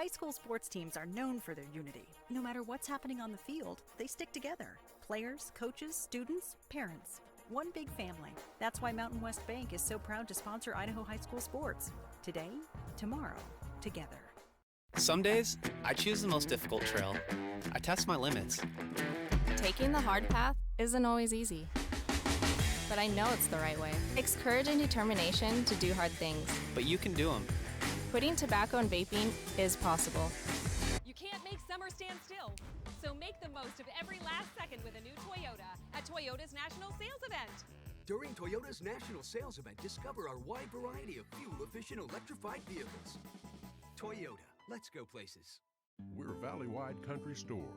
High school sports teams are known for their unity. No matter what's happening on the field, they stick together. Players, coaches, students, parents. One big family. That's why Mountain West Bank is so proud to sponsor Idaho high school sports. Today, tomorrow, together. Some days, I choose the most difficult trail. I test my limits. Taking the hard path isn't always easy, but I know it's the right way. It's courage and determination to do hard things. But you can do them. Quitting tobacco and vaping is possible. You can't make summer stand still, so make the most of every last second with a new Toyota at Toyota's National Sales Event. During Toyota's National Sales Event, discover our wide variety of fuel-efficient electrified vehicles. Toyota, let's go places. We're a valley-wide country store.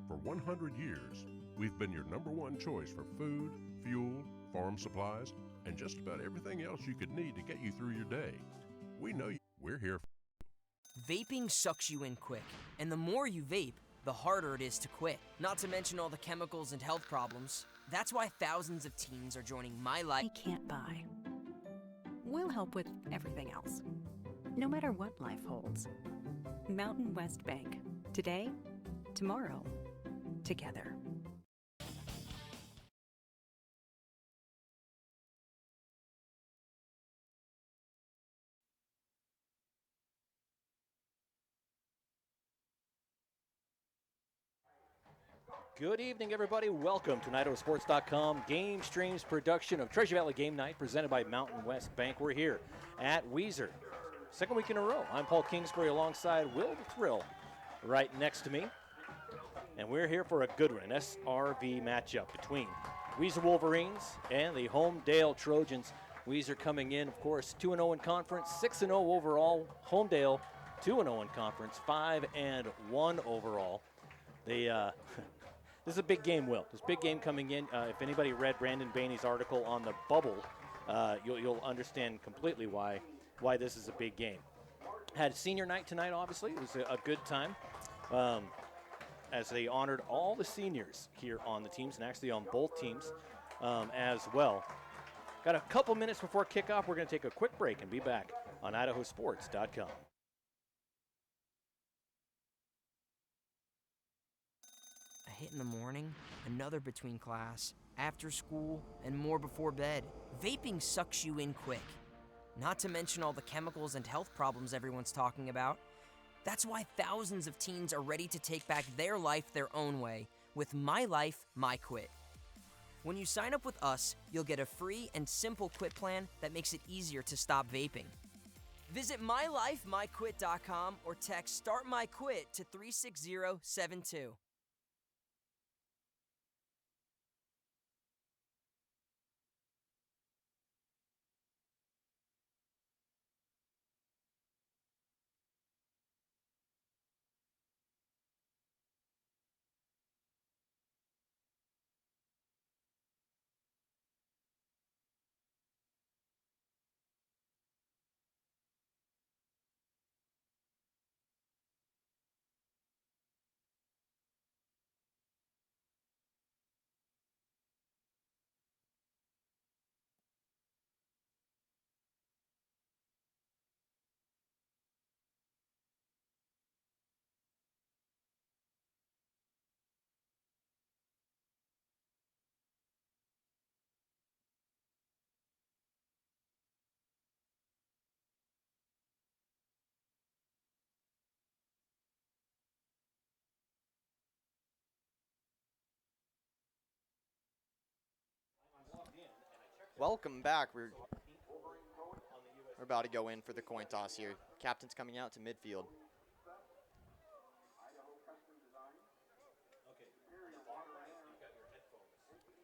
For 100 years, we've been your #1 choice for food, fuel, farm supplies, and just about everything else you could need to get you through your day. We know we're here for you. Vaping sucks you in quick, and the more you vape, the harder it is to quit. Not to mention all the chemicals and health problems. That's why thousands of teens are joining My Life. They can't buy. We'll help with everything else, no matter what life holds. Mountain West Bank. Today, tomorrow, together. Good evening, everybody. Welcome to IdahoSports.com GameStreams production of Treasure Valley Game Night presented by Mountain West Bank. We're here at Weiser. Second week in a row. I'm Paul Kingsbury alongside Will the Thrill right next to me. And we're here for a good one, an SRV matchup between Weiser Wolverines and the Homedale Trojans. Weiser coming in, of course, 2-0 in conference, 6-0 overall. Homedale, 2-0 in conference, 5-1 overall. This is a big game, Will. This big game coming in. If anybody read Brandon Bainey's article on the bubble, you'll understand completely why this is a big game. Had senior night tonight, obviously. It was a good time as they honored all the seniors here on the teams and actually on both teams as well. Got a couple minutes before kickoff. We're going to take a quick break and be back on IdahoSports.com. Hit in the morning, another between class, after school, and more before bed. Vaping sucks you in quick. Not to mention all the chemicals and health problems everyone's talking about. That's why thousands of teens are ready to take back their life their own way with My Life, My Quit. When you sign up with us, you'll get a free and simple quit plan that makes it easier to stop vaping. Visit mylifemyquit.com or text Start My Quit to 36072. Welcome back. We're about to go in for the coin toss here. Captain's coming out to midfield.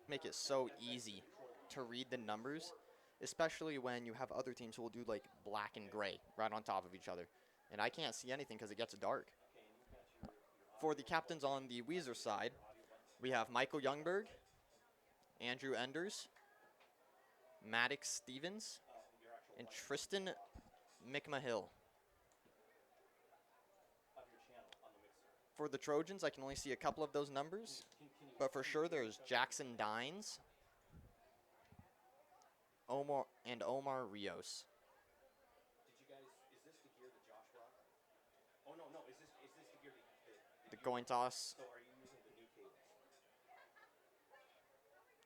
Make it so easy to read the numbers, especially when you have other teams who will do like black and gray right on top of each other. And I can't see anything because it gets dark. For the captains on the Weiser side, we have Michael Youngberg, Andrew Enders, Maddox Stevens, and Tristan McMahill. For the Trojans, I can only see a couple of those numbers, but for sure there's Jackson Dines, Omar Rios. Oh, no, is this the gear that The coin toss. So are you using the new cables?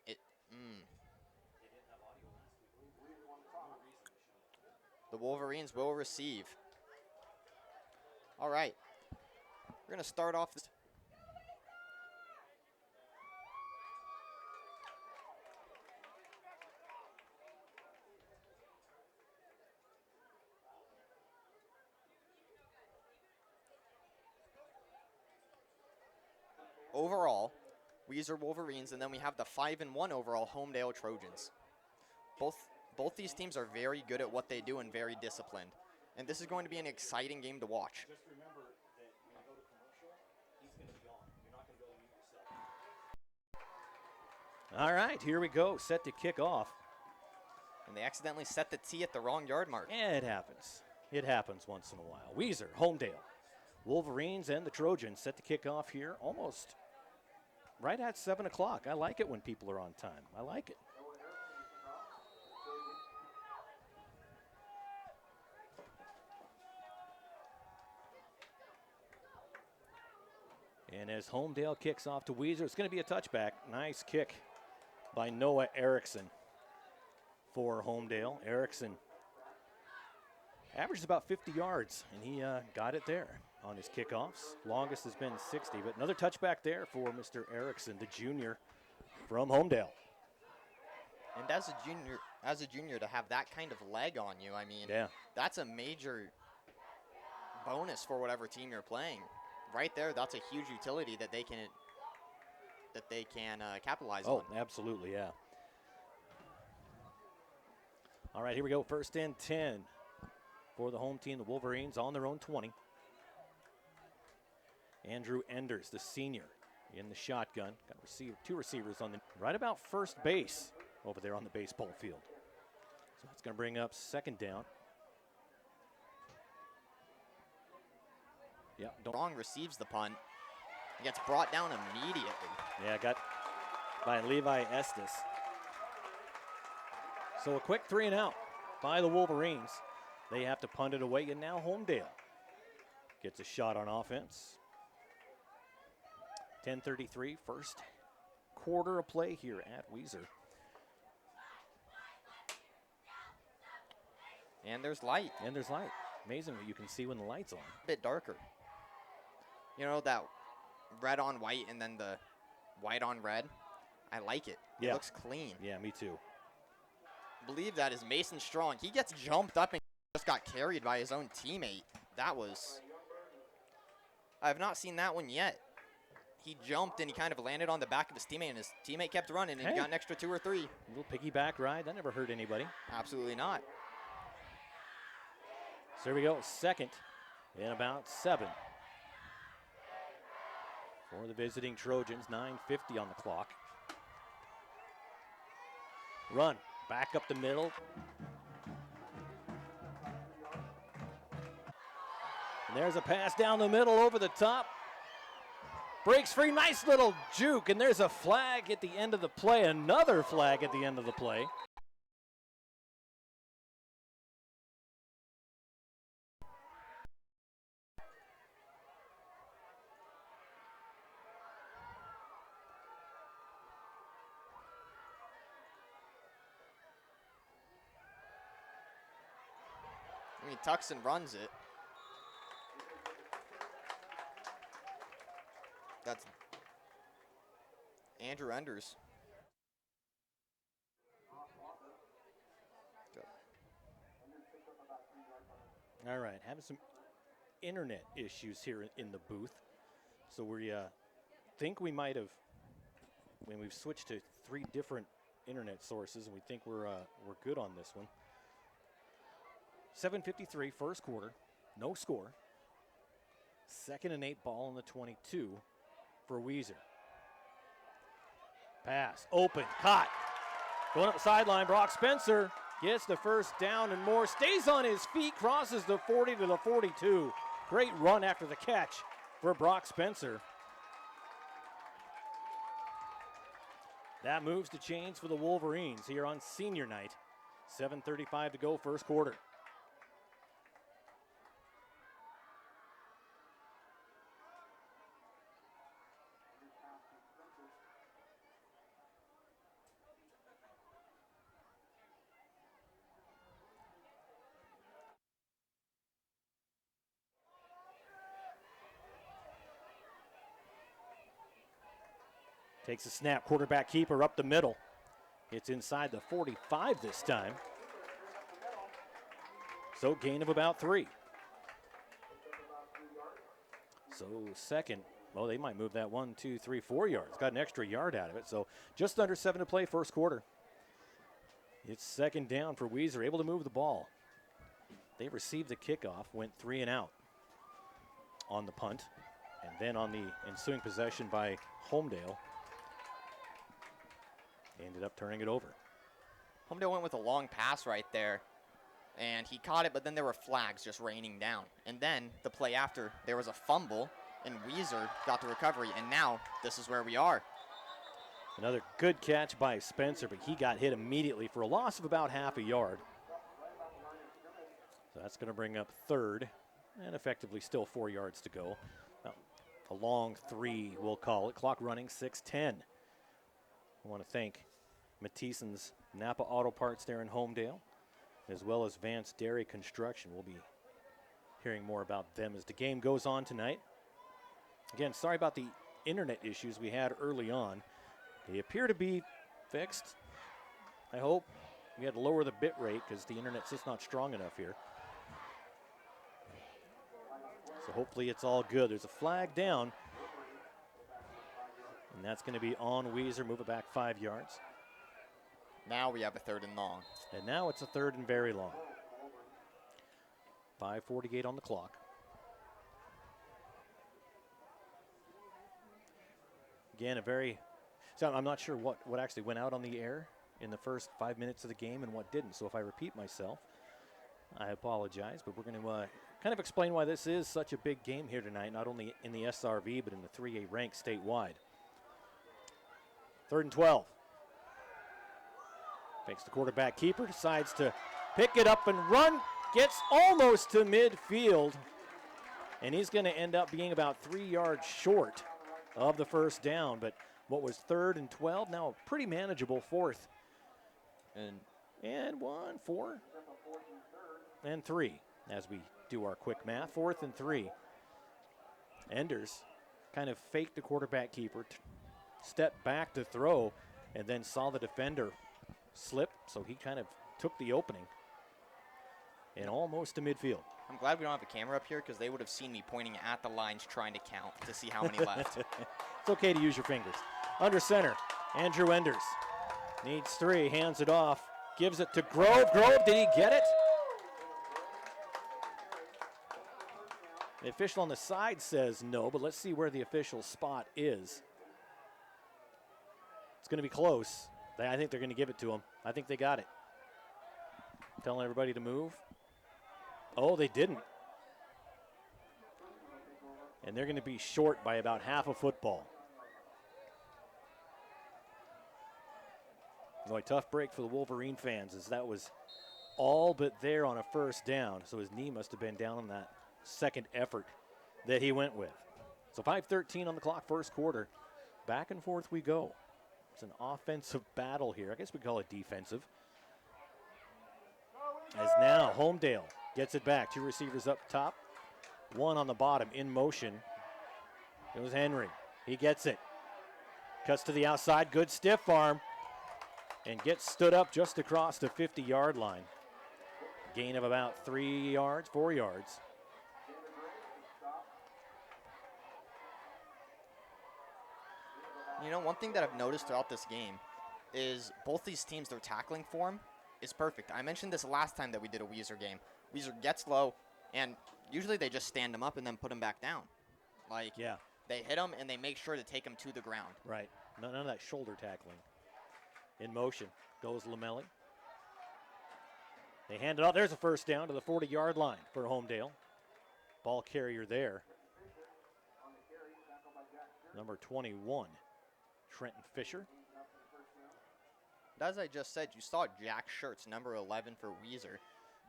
They didn't have audio last week. The Wolverines will receive. All right. We're going to start off this. Overall, Weiser Wolverines, and then we have the 5-1 overall Homedale Trojans. Both these teams are very good at what they do and very disciplined. And this is going to be an exciting game to watch. Just remember that when you go to commercial, he's going to be on. You're not going to be able to mute yourself. All right, here we go. Set to kick off. And they accidentally set the tee at the wrong yard mark. Yeah, it happens. It happens once in a while. Weiser, Homedale, Wolverines, and the Trojans set to kick off here almost right at 7 o'clock. I like it when people are on time. I like it. And as Homedale kicks off to Weiser, it's going to be a touchback. Nice kick by Noah Erickson for Homedale. Erickson averages about 50 yards, and he got it there on his kickoffs. Longest has been 60, but another touchback there for Mr. Erickson, the junior from Homedale. And as a junior to have that kind of leg on you, I mean, yeah, that's a major bonus for whatever team you're playing. Right there, that's a huge utility that they can capitalize on. Oh, absolutely, yeah. All right, here we go. 1st and 10 for the home team, the Wolverines, on their own 20. Andrew Enders, the senior, in the shotgun. Got two receivers on the right about first base over there on the baseball field. So it's going to bring up 2nd down. Yeah, Wrong receives the punt. He gets brought down immediately. Yeah, got by Levi Estes. So a quick 3 and out by the Wolverines. They have to punt it away, and now Homedale gets a shot on offense. 10:33, first quarter of play here at Weiser. And there's light. Amazing what you can see when the light's on. A bit darker. You know, that red on white and then the white on red. I like it. Yeah. It looks clean. Yeah, me too. I believe that is Mason Strong. He gets jumped up and just got carried by his own teammate. That was... I have not seen that one yet. He jumped and he kind of landed on the back of his teammate, and his teammate kept running, and he got an extra 2 or 3. A little piggyback ride. That never hurt anybody. Absolutely not. So here we go. 2nd and about 7. For the visiting Trojans, 9:50 on the clock. Run, back up the middle. And there's a pass down the middle over the top. Breaks free, nice little juke, and there's a flag at the end of the play, another flag at the end of the play. I mean, Tucson runs it. That's Andrew Enders. All right, having some internet issues here in the booth. So we think we might have, when we've switched to 3 different internet sources, and we think we're good on this one. 7:53, first quarter, no score. 2nd and 8, ball on the 22 for Weiser. Pass, open, caught. Going up the sideline, Brock Spencer gets the first down and more. Stays on his feet, crosses the 40 to the 42. Great run after the catch for Brock Spencer. That moves the chains for the Wolverines here on senior night. 7:35 to go, first quarter. Takes a snap, quarterback keeper up the middle. It's inside the 45 this time. So gain of about 3. So second, well, they might move that 1, 2, 3, 4 yards. Got an extra yard out of it. So just under 7 to play first quarter. It's second down for Weiser, able to move the ball. They received the kickoff, went 3 and out on the punt. And then on the ensuing possession by Homedale, ended up turning it over. Homedale went with a long pass right there, and he caught it, but then there were flags just raining down. And then the play after, there was a fumble, and Weiser got the recovery, and now this is where we are. Another good catch by Spencer, but he got hit immediately for a loss of about half a yard. So that's going to bring up third, and effectively still 4 yards to go. Well, a long 3, we'll call it. Clock running, 6:10. I want to thank Matison's Napa Auto Parts there in Homedale, as well as Vance Dairy Construction. We'll be hearing more about them as the game goes on tonight. Again, sorry about the internet issues we had early on. They appear to be fixed. I hope. We had to lower the bit rate because the internet's just not strong enough here. So hopefully it's all good. There's a flag down, and that's going to be on Weiser. Move it back 5 yards. Now we have a 3rd and long. And now it's a 3rd and very long. 5:48 on the clock. Again, so I'm not sure what actually went out on the air in the first 5 minutes of the game and what didn't. So if I repeat myself, I apologize. But we're going to kind of explain why this is such a big game here tonight, not only in the SRV, but in the 3A rank statewide. 3rd and 12. Fakes the quarterback keeper, decides to pick it up and run, gets almost to midfield, and he's going to end up being about 3 yards short of the first down. But what was 3rd and 12, now a pretty manageable 4th. And 1, 4, and 3 as we do our quick math. 4th and 3. Enders kind of faked the quarterback keeper, stepped back to throw, and then saw the defender slip, so he kind of took the opening and almost to midfield. I'm glad we don't have a camera up here because they would have seen me pointing at the lines trying to count to see how many left. It's okay to use your fingers. Under center, Andrew Enders needs 3, hands it off, gives it to Grove. Grove, did he get it? The official on the side says no, but let's see where the official spot is. It's going to be close. I think they're going to give it to him. I think they got it. Telling everybody to move. Oh, they didn't. And they're going to be short by about half a football. Boy, tough break for the Wolverine fans, as that was all but there on a first down. So his knee must have been down on that second effort that he went with. So 5:13 on the clock, first quarter. Back and forth we go. It's an offensive battle here. I guess we call it defensive. As now Homedale gets it back. 2 receivers up top, 1 on the bottom in motion. It was Henry. He gets it. Cuts to the outside. Good stiff arm. And gets stood up just across the 50-yard line. Gain of about 3 yards, 4 yards. You know, one thing that I've noticed throughout this game is both these teams, their tackling form is perfect. I mentioned this last time that we did a Weiser game. Weiser gets low, and usually they just stand them up and then put them back down. Like, yeah, they hit them, and they make sure to take them to the ground. Right. None of that shoulder tackling. In motion goes Lamelli. They hand it off. There's a first down to the 40-yard line for Homedale. Ball carrier there. Number 21, Trenton Fisher. As I just said, you saw Jack Schertz, number 11 for Weiser,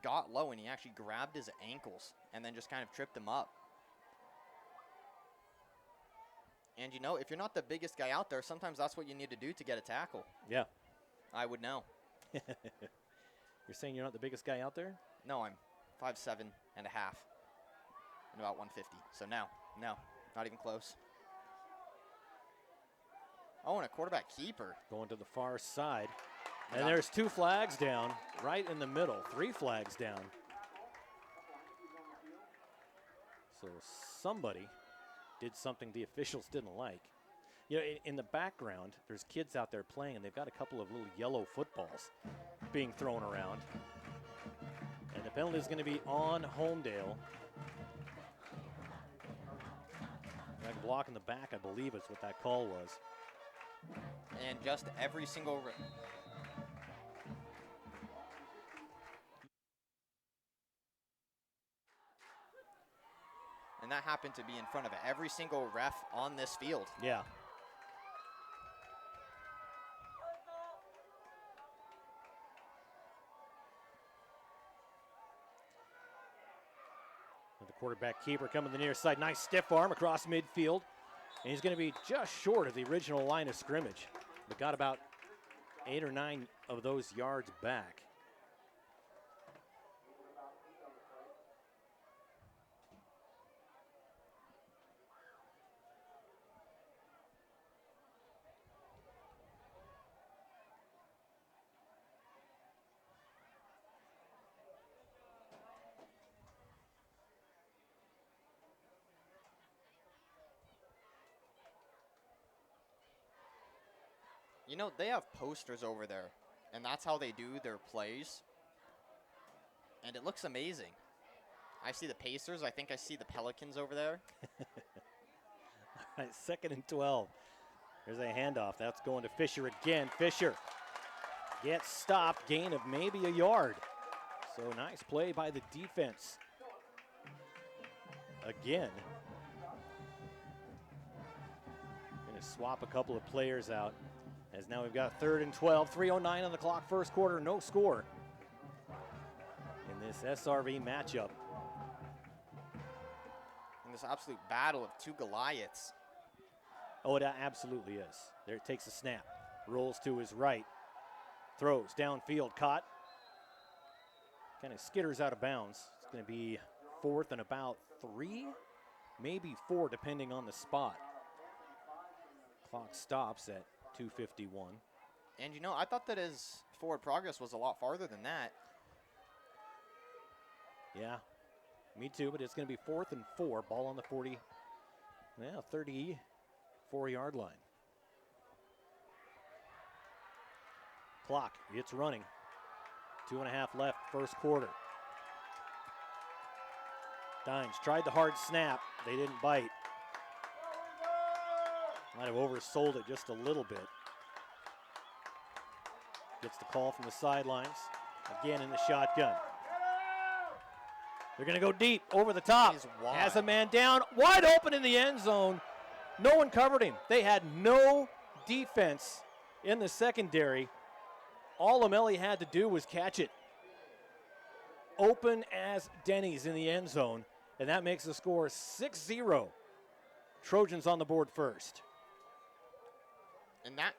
got low, and he actually grabbed his ankles and then just kind of tripped him up. And, you know, if you're not the biggest guy out there, sometimes that's what you need to do to get a tackle. Yeah. I would know. You're saying you're not the biggest guy out there? No, I'm 5'7" and a half and about 150. So no, not even close. Oh, and a quarterback keeper. Going to the far side. And there's 2 flags down right in the middle. 3 flags down. So somebody did something the officials didn't like. You know, in the background, there's kids out there playing, and they've got a couple of little yellow footballs being thrown around. And the penalty is going to be on Homedale. That block in the back, I believe, is what that call was. And just every single... And that happened to be in front of every single ref on this field. Yeah. The quarterback keeper coming to the near side. Nice stiff arm across midfield. And he's going to be just short of the original line of scrimmage, but got about 8 or 9 of those yards back. You know, they have posters over there, and that's how they do their plays. And it looks amazing. I see the Pacers. I think I see the Pelicans over there. All right, 2nd and 12. There's a handoff. That's going to Fisher again. Fisher gets stopped. Gain of maybe a yard. So nice play by the defense. Again. Going to swap a couple of players out. As now we've got 3rd and 12, 3:09 on the clock, first quarter, no score in this SRV matchup. In this absolute battle of 2 Goliaths. Oh, it absolutely is. There it takes a snap, rolls to his right, throws downfield, caught. Kind of skitters out of bounds. It's going to be 4th and about 3, maybe 4, depending on the spot. Clock stops at 2:51. And you know, I thought that his forward progress was a lot farther than that. Yeah, me too, but it's going to be 4th and 4, ball on the 34-yard line. Clock, it's running. 2.5 left, first quarter. Dines tried the hard snap. They didn't bite. Might have oversold it just a little bit. Gets the call from the sidelines. Again in the shotgun. They're going to go deep, over the top. Has a man down, wide open in the end zone. No one covered him. They had no defense in the secondary. All O'Malley had to do was catch it. Open as Denny's in the end zone, and that makes the score 6-0. Trojans on the board first. And that,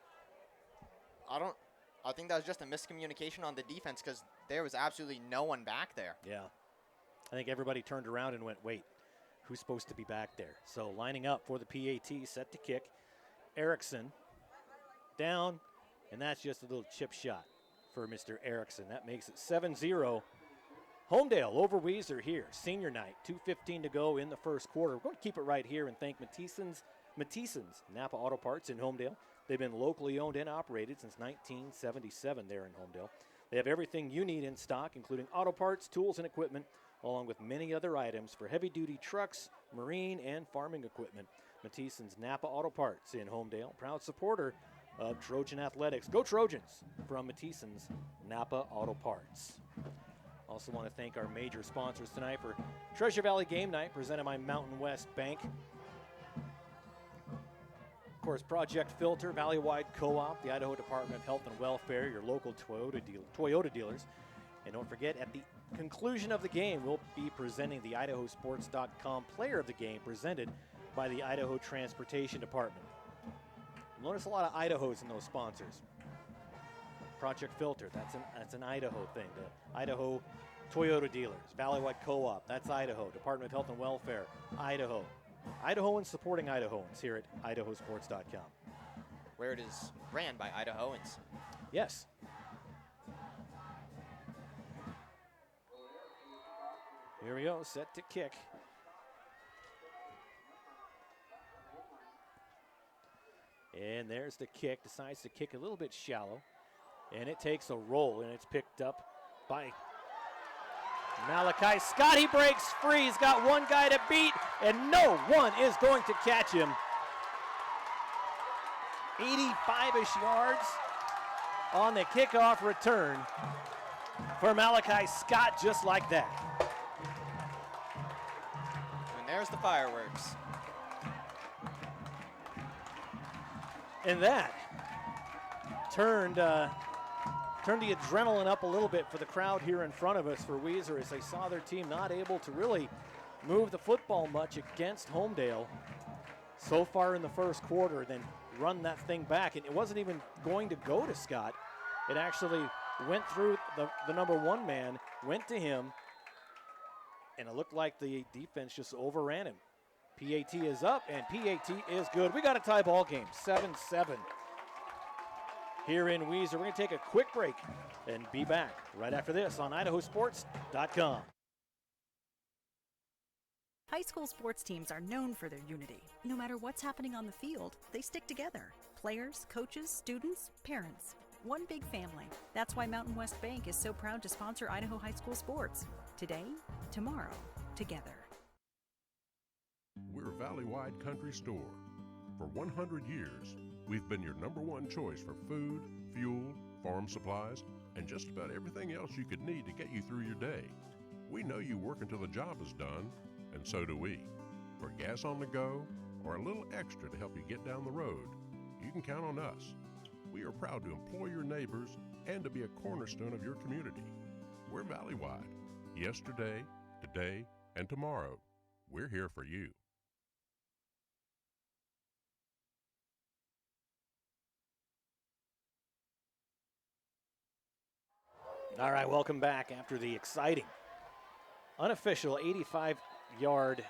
I think that was just a miscommunication on the defense because there was absolutely no one back there. Yeah. I think everybody turned around and went, wait, who's supposed to be back there? So lining up for the PAT, set to kick. Erickson down, and that's just a little chip shot for Mr. Erickson. That makes it 7-0. Homedale over Weiser here, senior night, 2:15 to go in the first quarter. We're going to keep it right here and thank Matisson's Napa Auto Parts in Homedale. They've been locally owned and operated since 1977 there in Homedale. They have everything you need in stock, including auto parts, tools, and equipment, along with many other items for heavy-duty trucks, marine, and farming equipment. Matisson's Napa Auto Parts in Homedale, proud supporter of Trojan Athletics. Go Trojans from Matisson's Napa Auto Parts. Also want to thank our major sponsors tonight for Treasure Valley Game Night, presented by Mountain West Bank. Of course, Project Filter, Valley-Wide Co-op, the Idaho Department of Health and Welfare, your local Toyota dealers. And don't forget, at the conclusion of the game, we'll be presenting the IdahoSports.com Player of the Game, presented by the Idaho Transportation Department. Notice a lot of Idahos in those sponsors. Project Filter, that's an Idaho thing. The Idaho Toyota dealers, Valley-Wide Co-op, that's Idaho. Department of Health and Welfare, Idaho. Idahoans supporting Idahoans here at IdahoSports.com. where it is ran by Idahoans. Yes. Here we go, set to kick. And there's the kick, decides to kick a little bit shallow. And it takes a roll, and it's picked up by Malachi Scott. He breaks free. He's got one guy to beat, and no one is going to catch him. 85-ish yards on the kickoff return for Malachi Scott, just like that. And there's the fireworks. And that turned the adrenaline up a little bit for the crowd here in front of us for Weiser as they saw their team not able to really move the football much against Homedale so far in the first quarter, then run that thing back. And it wasn't even going to go to Scott. It actually went through the number one man, went to him, and it looked like the defense just overran him. PAT is up, and PAT is good. We got a tie ball game, 7-7. Here in Weiser, we're going to take a quick break and be back right after this on IdahoSports.com. High school sports teams are known for their unity. No matter what's happening on the field, they stick together. Players, coaches, students, parents. One big family. That's why Mountain West Bank is so proud to sponsor Idaho high school sports. Today, tomorrow, together. We're Valley-wide country store. For 100 years, we've been your number one choice for food, fuel, farm supplies, and just about everything else you could need to get you through your day. We know you work until the job is done, and so do we. For gas on the go, or a little extra to help you get down the road, you can count on us. We are proud to employ your neighbors and to be a cornerstone of your community. We're Valley-wide. Yesterday, today, and tomorrow, we're here for you. All right, welcome back after the exciting, unofficial 85-yard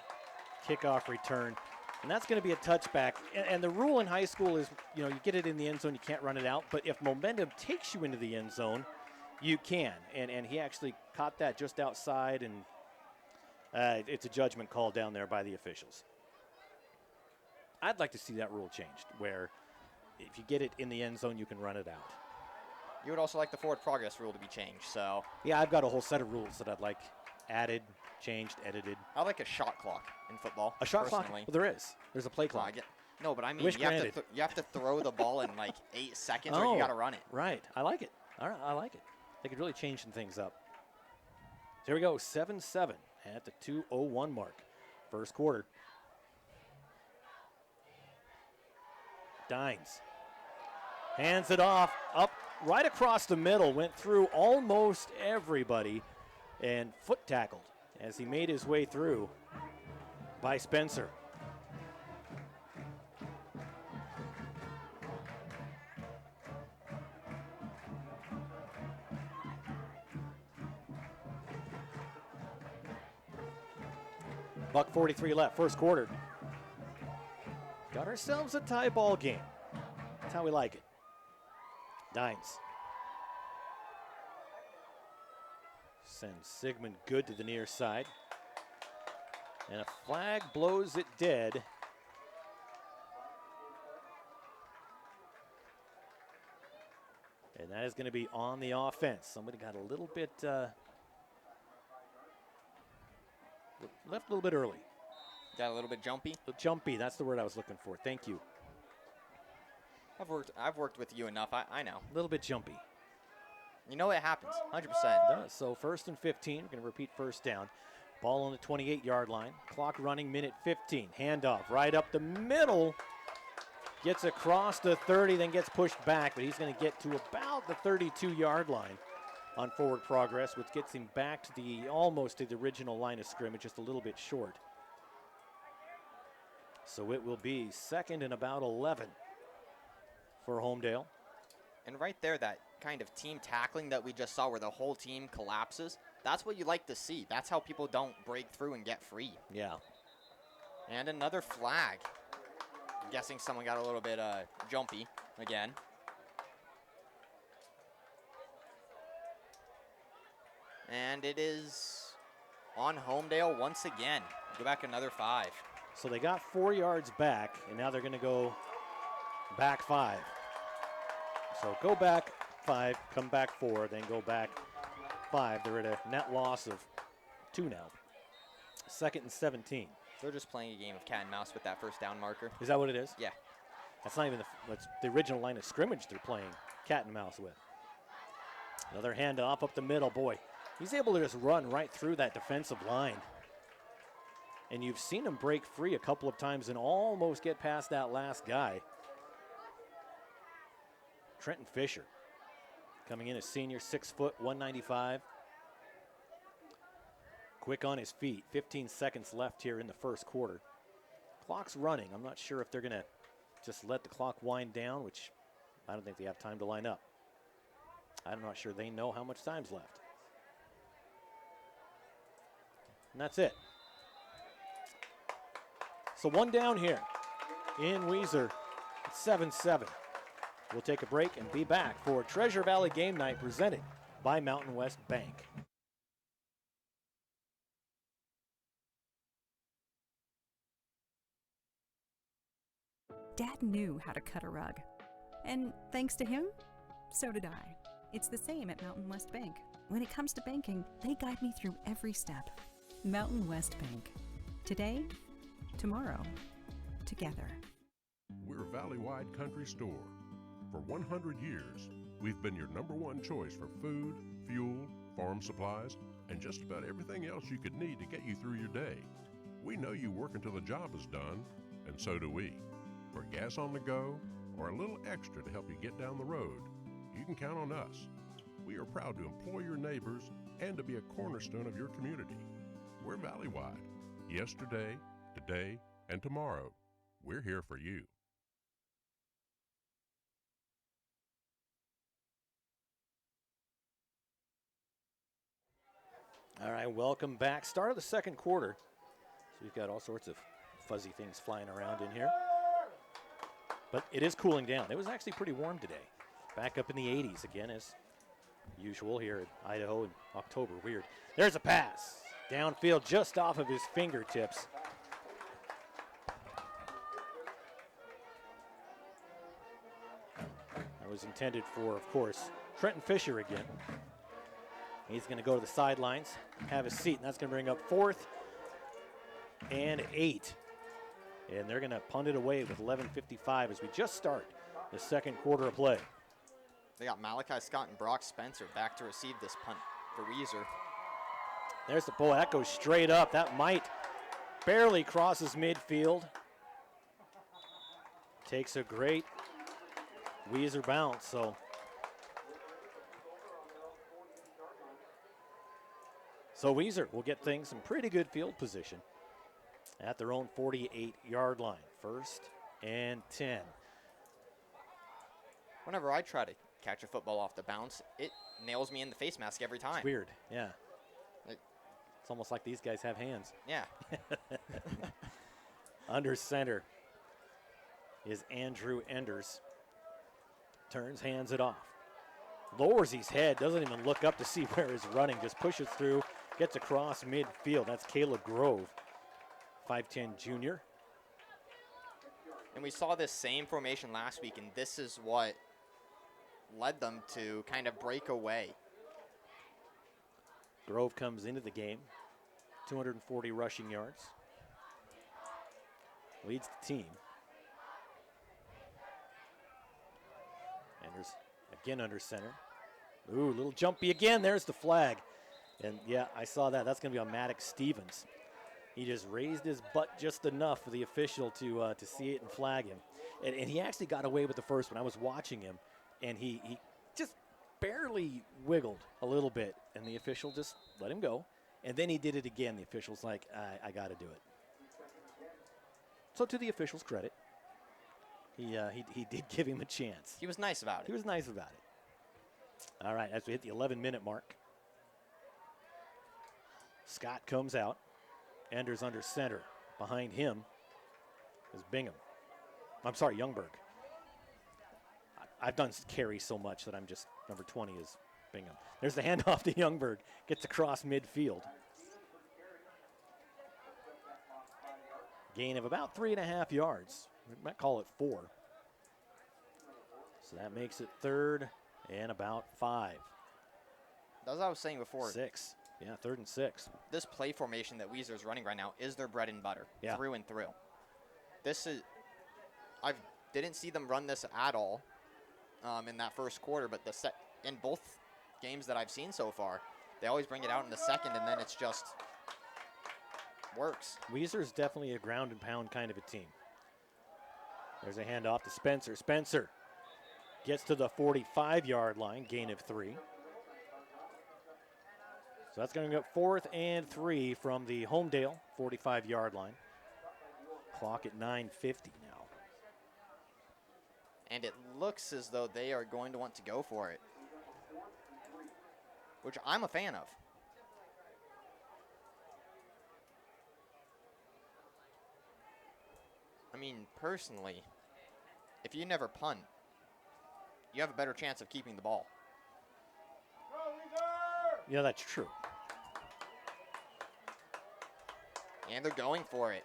kickoff return. And that's going to be a touchback. And the rule in high school is, you get it in the end zone, you can't run it out. But if momentum takes you into the end zone, you can. And he actually caught that just outside, and it's a judgment call down there by the officials. I'd like to see that rule changed, where if you get it in the end zone, you can run it out. You would also like the forward progress rule to be changed, so. Yeah, I've got a whole set of rules that I'd like added, changed, edited. I like a shot clock in football. A shot clock? Personally. Well, there is. There's a play clock. No, but I mean, Wish you have to throw the ball in like 8 seconds, or you got to run it. Right. I like it. All right, I like it. They could really change some things up. So here we go, 7-7 at the 2:01 mark. First quarter. Dines hands it off, up right across the middle, went through almost everybody, and foot tackled as he made his way through by Spencer. $1:43 left, first quarter. Got ourselves a tie ball game. That's how we like it. Dines sends Sigmund Good to the near side. And a flag blows it dead. And that is going to be on the offense. Somebody got a little bit, left a little bit early. Got a little bit jumpy? Jumpy, that's the word I was looking for. Thank you. I've worked with you enough. I know. A little bit jumpy. You know it happens, 100%. It does. So 1st and 15. We're going to repeat first down. Ball on the 28-yard line. Clock running, minute 15. Handoff right up the middle. Gets across the 30, then gets pushed back, but he's going to get to about the 32-yard line on forward progress, which gets him back to almost to the original line of scrimmage, just a little bit short. So it will be 2nd and about 11 for Homedale. And right there, that kind of team tackling that we just saw where the whole team collapses, that's what you like to see. That's how people don't break through and get free. Yeah. And another flag. I'm guessing someone got a little bit jumpy again. And it is on Homedale once again. Go back another 5. So they got 4 yards back, and now they're going to go back 5. So go back 5, come back 4, then go back 5. They're at a net loss of 2 now. 2nd and 17. They're just playing a game of cat and mouse with that first down marker. Is that what it is? Yeah. That's not even that's the original line of scrimmage they're playing cat and mouse with. Another handoff up the middle. Boy, he's able to just run right through that defensive line. And you've seen him break free a couple of times and almost get past that last guy. Trenton Fisher coming in as senior, 6 foot, 195. Quick on his feet. 15 seconds left here in the first quarter. Clock's running. I'm not sure if they're going to just let the clock wind down, which I don't think they have time to line up. I'm not sure they know how much time's left. And that's it. So 1 down here in Weiser. It's 7-7. We'll take a break and be back for Treasure Valley Game Night presented by Mountain West Bank. Dad knew how to cut a rug. And thanks to him, so did I. It's the same at Mountain West Bank. When it comes to banking, they guide me through every step. Mountain West Bank. Today, tomorrow, together. We're a valley-wide country store. For 100 years, we've been your #1 choice for food, fuel, farm supplies, and just about everything else you could need to get you through your day. We know you work until the job is done, and so do we. For gas on the go or a little extra to help you get down the road, you can count on us. We are proud to employ your neighbors and to be a cornerstone of your community. We're valley-wide. Yesterday, today, and tomorrow. We're here for you. All right, welcome back. Start of the second quarter. So we've got all sorts of fuzzy things flying around in here. But it is cooling down. It was actually pretty warm today. Back up in the 80s again as usual here at Idaho in October. Weird. There's a pass. Downfield just off of his fingertips. That was intended for, of course, Trenton Fisher again. He's going to go to the sidelines, have a seat, and that's going to bring up 4th and 8. And they're going to punt it away with 11:55 as we just start the second quarter of play. They got Malachi Scott and Brock Spencer back to receive this punt for Weiser. There's the ball. That goes straight up. That might barely crosses midfield. Takes a great Weiser bounce. So Weiser will get things in pretty good field position at their own 48-yard line. 1st and 10. Whenever I try to catch a football off the bounce, it nails me in the face mask every time. It's weird, yeah. It's almost like these guys have hands. Yeah. Under center is Andrew Enders. Turns, hands it off. Lowers his head, doesn't even look up to see where he's running, just pushes through, gets across midfield. That's Caleb Grove, 5'10" junior. And we saw this same formation last week, and this is what led them to kind of break away. Grove comes into the game, 240 rushing yards. Leads the team. Enders again under center. Ooh, little jumpy again. There's the flag. And yeah, I saw that. That's going to be on Maddox Stevens. He just raised his butt just enough for the official to see it and flag him. And he actually got away with the first one. I was watching him, and he just barely wiggled a little bit, and the official just let him go. And then he did it again. The official's like, I got to do it. So to the official's credit, he did give him a chance. He was nice about it. He was nice about it. All right, as we hit the 11-minute mark, Scott comes out. Enders under center. Behind him is Bingham. I'm sorry, Youngberg. I've done carry so much that I'm just, number 20 is Bingham. There's the handoff to Youngberg. Gets across midfield. Gain of about 3.5 yards. We might call it 4. So that makes it 3rd and about 5. As I was saying before. 6. Yeah, 3rd and 6. This play formation that Weiser is running right now is their bread and butter, through and through. This is, I didn't see them run this at all in that first quarter, but in both games that I've seen so far, they always bring it out in the second, and then it's just works. Weiser is definitely a ground and pound kind of a team. There's a handoff to Spencer. Spencer gets to the 45-yard line, gain of 3. So that's going to go 4th and 3 from the Homedale 45-yard line. Clock at 9:50 now. And it looks as though they are going to want to go for it, which I'm a fan of. I mean, personally, if you never punt, you have a better chance of keeping the ball. Yeah, that's true. And they're going for it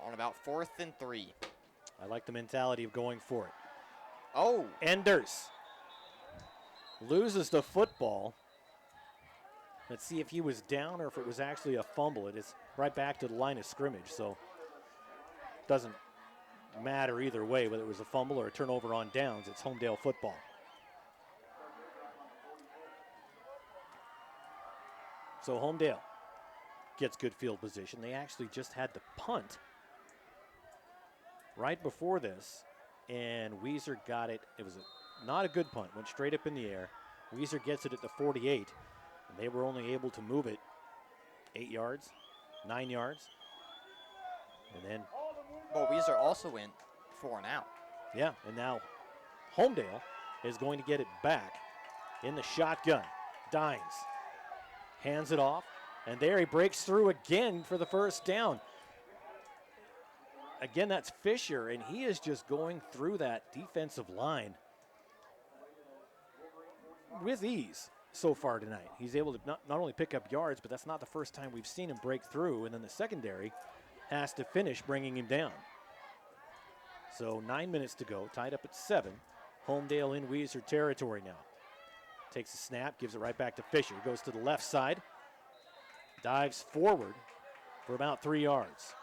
on about 4th and 3. I like the mentality of going for it. Oh. Enders loses the football. Let's see if he was down or if it was actually a fumble. It is right back to the line of scrimmage, so doesn't matter either way whether it was a fumble or a turnover on downs. It's Homedale football. So Homedale gets good field position. They actually just had to punt right before this, and Weiser got it. It was not a good punt. Went straight up in the air. Weiser gets it at the 48, and they were only able to move it 8 yards, 9 yards. And then Well, Weiser also went 4 and out. Yeah, and now Homedale is going to get it back in the shotgun. Dines hands it off, and there he breaks through again for the first down. Again, that's Fisher, and he is just going through that defensive line with ease so far tonight. He's able to not only pick up yards, but that's not the first time we've seen him break through, and then the secondary has to finish bringing him down. So 9 minutes to go, tied up at 7. Homedale in Weiser territory now. Takes a snap, gives it right back to Fisher. Goes to the left side, dives forward for about 3 yards.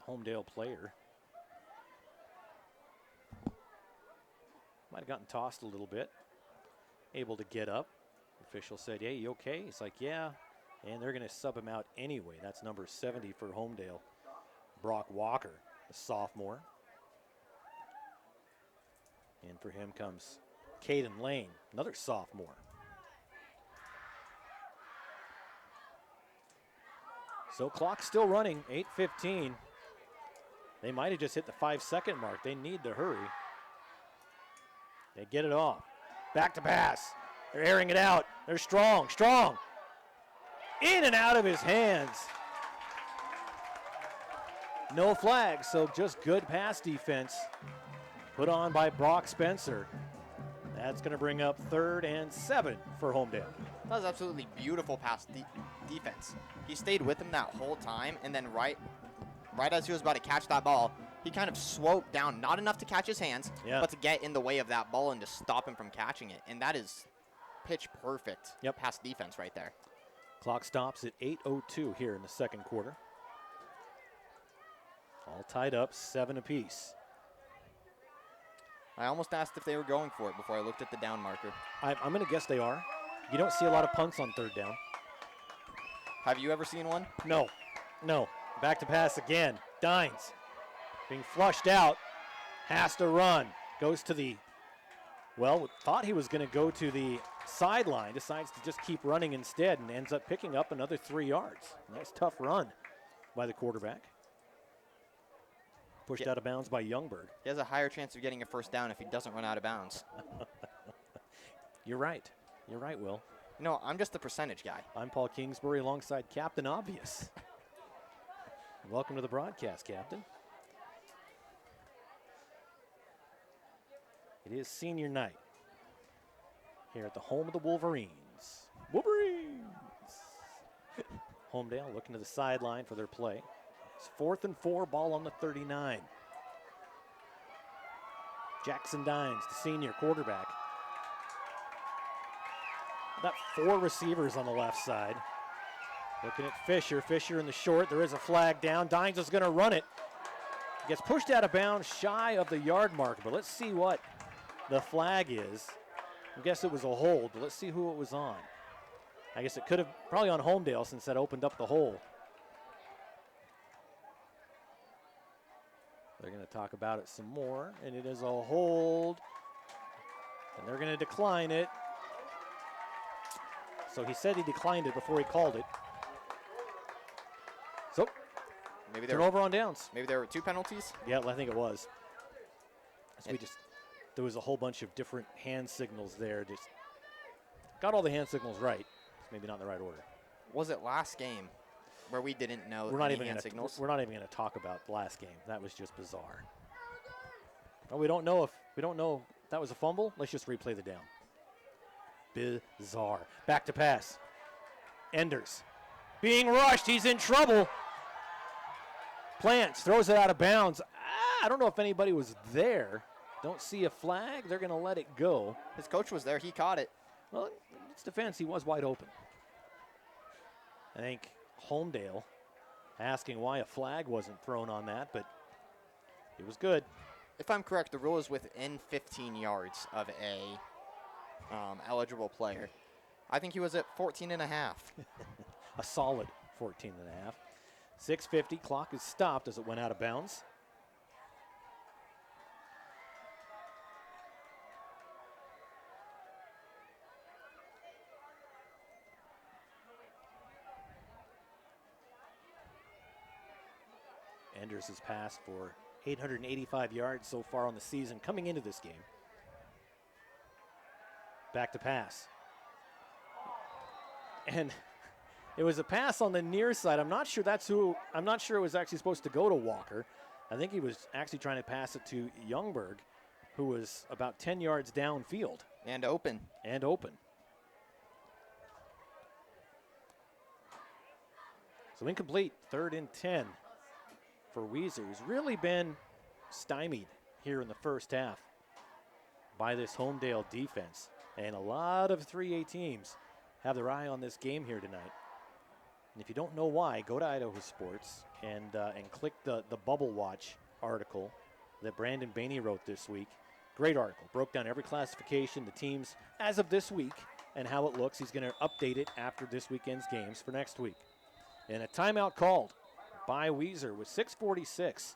Homedale player might have gotten tossed a little bit. Able to get up. Official said, hey, you okay? He's like, yeah. And they're going to sub him out anyway. That's number 70 for Homedale. Brock Walker, a sophomore. And for him comes Caden Lane, another sophomore. So clock still running, 8:15. They might have just hit the 5-second mark. They need to hurry. They get it off. Back to pass. They're airing it out. They're strong. In and out of his hands. No flags, so just good pass defense put on by Brock Spencer. That's going to bring up 3rd and 7 for Homedale. That was absolutely beautiful pass defense. He stayed with him that whole time, and then right as he was about to catch that ball, he kind of swooped down, not enough to catch his hands, but to get in the way of that ball and to stop him from catching it. And that is pitch perfect pass defense right there. Clock stops at 8:02 here in the second quarter. All tied up, 7 apiece. I almost asked if they were going for it before I looked at the down marker. I'm going to guess they are. You don't see a lot of punts on 3rd down. Have you ever seen one? No. Back to pass again. Dines being flushed out. Has to run. Goes to the, thought he was going to go to the sideline. Decides to just keep running instead and ends up picking up another 3 yards. Nice tough run by the quarterback. Pushed out of bounds by Youngberg. He has a higher chance of getting a first down if he doesn't run out of bounds. You're right, Will. No, I'm just the percentage guy. I'm Paul Kingsbury alongside Captain Obvious. Welcome to the broadcast, Captain. It is senior night here at the home of the Wolverines. Wolverines! Homedale looking to the sideline for their play. It's 4th and 4, ball on the 39. Jackson Dines, the senior quarterback. Got 4 receivers on the left side. Looking at Fisher. Fisher in the short. There is a flag down. Dines is going to run it. Gets pushed out of bounds shy of the yard mark, but let's see what the flag is. I guess it was a hold, but let's see who it was on. I guess it could have probably on Homedale since that opened up the hole. They're going to talk about it some more, and it is a hold, and they're going to decline it. So he said he declined it before he called it. So Maybe turnover on downs. Maybe there were 2 penalties? Yeah, I think it was. So there was a whole bunch of different hand signals there. Just got all the hand signals right. It's maybe not in the right order. Was it last game where we didn't know We're not any even hand gonna, signals? We're not even going to talk about the last game. That was just bizarre. Oh, we don't know if that was a fumble. Let's just replay the down. Bizarre. Back to pass. Enders being rushed. He's in trouble. Plants throws it out of bounds. I don't know if anybody was there. Don't see a flag. They're going to let it go. His coach was there. He caught it. Well, in its defense, he was wide open. I think Homedale asking why a flag wasn't thrown on that, but it was good. If I'm correct, the rule is within 15 yards of a eligible player. I think he was at 14 and a half. A solid 14 and a half. 6:50, clock is stopped as it went out of bounds. Enders has passed for 885 yards so far on the season coming into this game. Back to pass. And it was a pass on the near side. I'm not sure it was actually supposed to go to Walker. I think he was actually trying to pass it to Youngberg, who was about 10 yards downfield. And open. So incomplete, 3rd and 10 for Weiser, who's really been stymied here in the first half by this Homedale defense. And a lot of 3A teams have their eye on this game here tonight. And if you don't know why, go to Idaho Sports and click the Bubble Watch article that Brandon Bainey wrote this week. Great article. Broke down every classification, the teams as of this week, and how it looks. He's going to update it after this weekend's games for next week. And a timeout called by Weiser with 6:46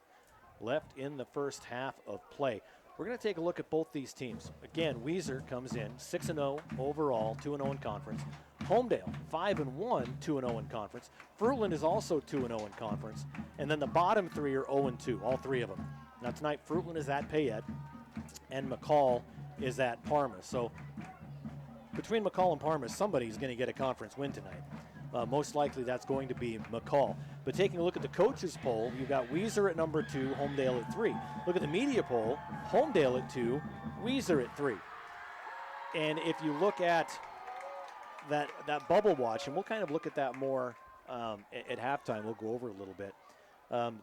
left in the first half of play. We're going to take a look at both these teams. Again, Weiser comes in 6-0 overall, 2-0 in conference. Homedale, 5-1, 2-0 in conference. Fruitland is also 2-0 in conference. And then the bottom 3 are 0-2, all 3 of them. Now tonight, Fruitland is at Payette, and McCall is at Parma. So between McCall and Parma, somebody's going to get a conference win tonight. Most likely that's going to be McCall. But taking a look at the coaches poll, you've got Weiser at number 2, Homedale at 3. Look at the media poll, Homedale at 2, Weiser at 3. And if you look at that bubble watch, and we'll kind of look at that more at halftime, we'll go over a little bit.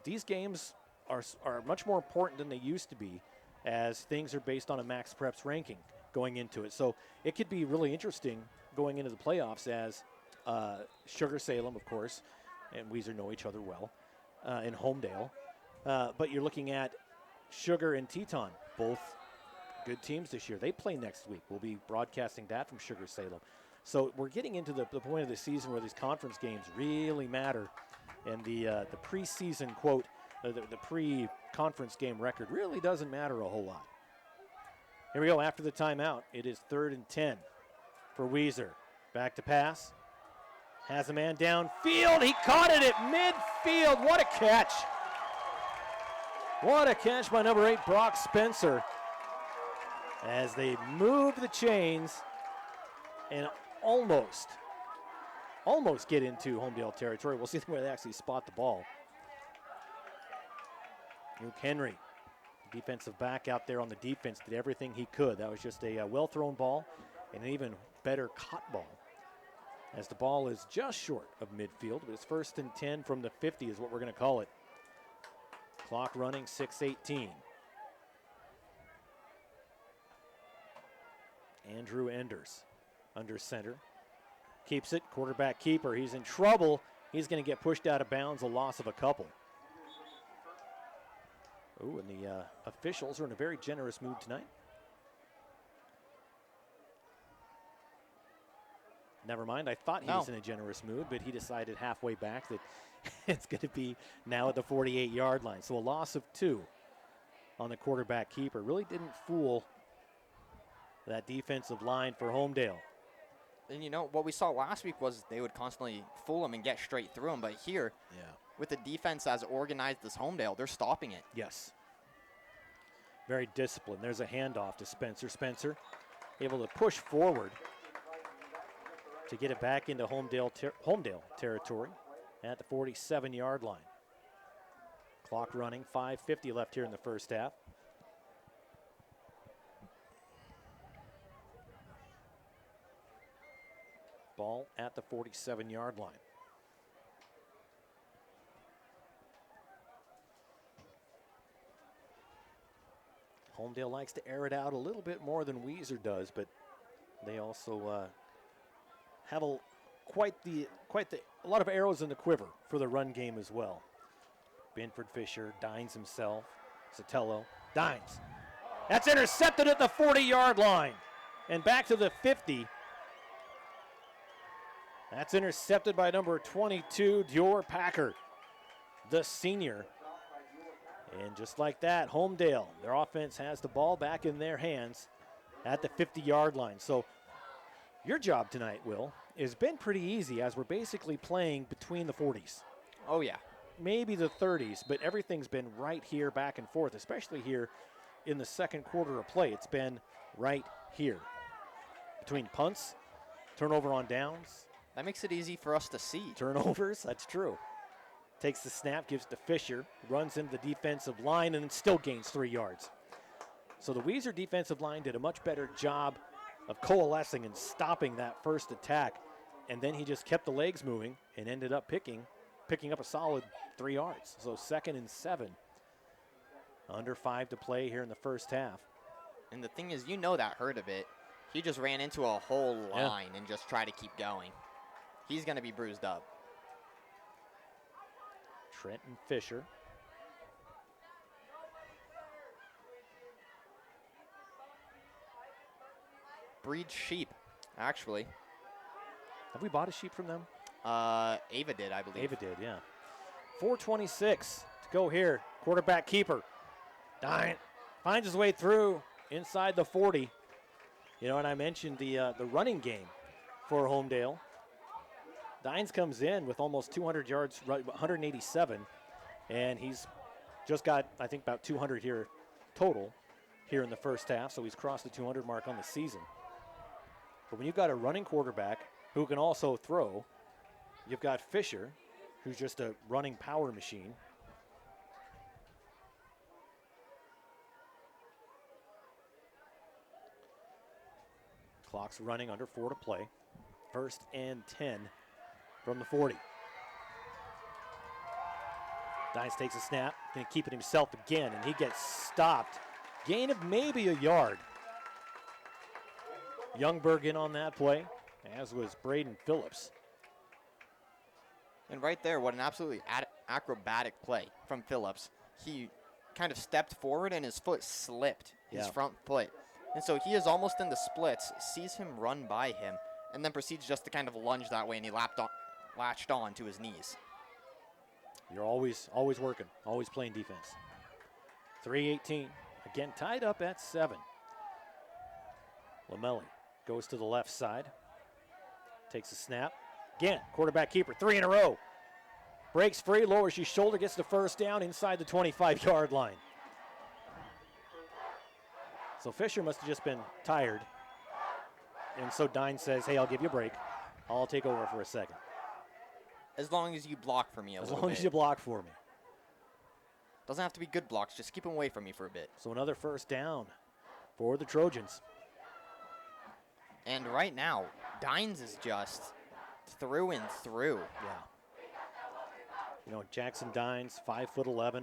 These games are much more important than they used to be, as things are based on a Max Preps ranking going into it. So it could be really interesting going into the playoffs, as Sugar Salem, of course, and Weiser know each other well, in Homedale. But you're looking at Sugar and Teton, both good teams this year. They play next week. We'll be broadcasting that from Sugar Salem. So we're getting into the point of the season where these conference games really matter. And the preseason quote, the pre-conference game record really doesn't matter a whole lot. Here we go after the timeout. It is 3rd and 10 for Weiser. Back to pass. Has a man downfield. He caught it at midfield. What a catch. What a catch by number 8, Brock Spencer, as they move the chains and almost get into Homedale territory. We'll see where they actually spot the ball. Luke Henry, defensive back out there on the defense, did everything he could. That was just a well-thrown ball and an even better caught ball, as the ball is just short of midfield. But it's 1st and 10 from the 50 is what we're going to call it. Clock running, 6:18. Andrew Enders under center. Keeps it, quarterback keeper. He's in trouble. He's going to get pushed out of bounds, a loss of a couple. Ooh, and the officials are in a very generous mood tonight. Never mind, I thought he was in a generous mood, but he decided halfway back that it's going to be now at the 48-yard line. So a loss of 2 on the quarterback keeper. Really didn't fool that defensive line for Homedale. And you know, what we saw last week was they would constantly fool him and get straight through him. But here, with the defense as organized as Homedale, they're stopping it. Yes. Very disciplined. There's a handoff to Spencer. Spencer able to push forward to get it back into Homedale territory at the 47-yard line. Clock running, 5:50 left here in the first half. Ball at the 47-yard line. Homedale likes to air it out a little bit more than Weiser does, but they also have a lot of arrows in the quiver for the run game as well. Binford Fisher, Dines himself, Sotelo, Dines. That's intercepted at the 40-yard line and back to the 50. That's intercepted by number 22, Dior Packer, the senior. And just like that, Homedale, their offense has the ball back in their hands at the 50-yard line. So your job tonight, Will, has been pretty easy as we're basically playing between the 40s. Oh, yeah. Maybe the 30s, but everything's been right here back and forth, especially here in the second quarter of play. It's been right here. Between punts, turnover on downs. That makes it easy for us to see. Turnovers, that's true. Takes the snap, gives to Fisher, runs into the defensive line, and still gains 3 yards. So the Weiser defensive line did a much better job of coalescing and stopping that first attack. And then he just kept the legs moving and ended up picking up a solid 3 yards. So 2nd and 7. Under 5 to play here in the first half. And the thing is, you know that hurt a bit. He just ran into a whole line and just tried to keep going. He's going to be bruised up. Trenton Fisher. Breed sheep, actually. Have we bought a sheep from them? Ava did, I believe. Ava did, yeah. 4:26 to go here. Quarterback keeper. Dine finds his way through inside the 40. You know, and I mentioned the running game for Homedale. Dines comes in with almost 200 yards, 187, and he's just got, I think, about 200 here total here in the first half, so he's crossed the 200 mark on the season. But when you've got a running quarterback who can also throw, you've got Fisher, who's just a running power machine. Clock's running, under 4 to play. 1st and 10 from the 40. Dines takes a snap, going to keep it himself again, and he gets stopped. Gain of maybe a yard. Youngberg in on that play, as was Braden Phillips. And right there, what an absolutely acrobatic play from Phillips. He kind of stepped forward and his foot slipped, his front foot. And so he is almost in the splits, sees him run by him, and then proceeds just to kind of lunge that way, and he latched on to his knees. You're always working, always playing defense. 3:18, again tied up at 7. Lamelli goes to the left side, takes a snap. Again, quarterback keeper, 3 in a row. Breaks free, lowers his shoulder, gets the first down inside the 25-yard line. So Fisher must have just been tired. And so Dine says, hey, I'll give you a break. I'll take over for a second. As long as you block for me a little bit. As long as you block for me. Doesn't have to be good blocks. Just keep him away from me for a bit. So another first down for the Trojans. And right now, Dines is just through and through. Yeah. You know, Jackson Dines, 5'11",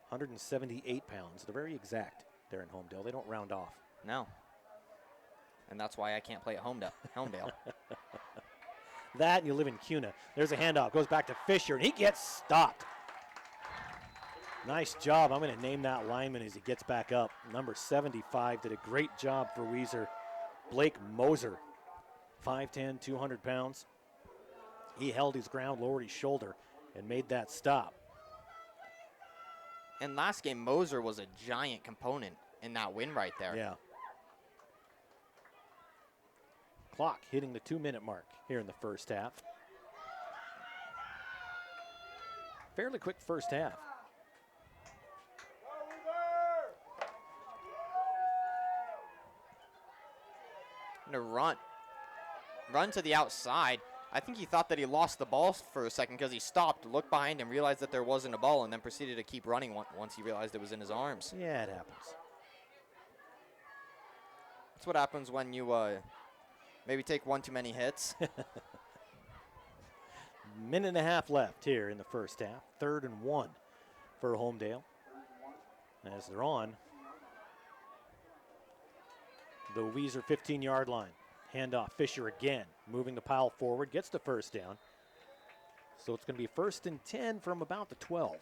178 pounds. They're very exact there in Homedale. They don't round off. No. And that's why I can't play at Homedale. That, and you live in Cuna. There's a handoff. Goes back to Fisher, and he gets stopped. Nice job. I'm going to name that lineman as he gets back up. Number 75 did a great job for Weiser. Blake Moser, 5'10", 200 pounds. He held his ground, lowered his shoulder, and made that stop. And last game, Moser was a giant component in that win right there. Yeah. Clock hitting the 2-minute mark here in the first half. Fairly quick first half. And a run to the outside. I think he thought that he lost the ball for a second because he stopped, looked behind him, realized that there wasn't a ball, and then proceeded to keep running once he realized it was in his arms. Yeah, it happens. That's what happens when you maybe take one too many hits. Minute and a half left here in the first half. 3rd and 1 for Homedale. As they're on the Weiser 15-yard line. Handoff, Fisher again, moving the pile forward, gets the first down. So it's going to be 1st and 10 from about the 12.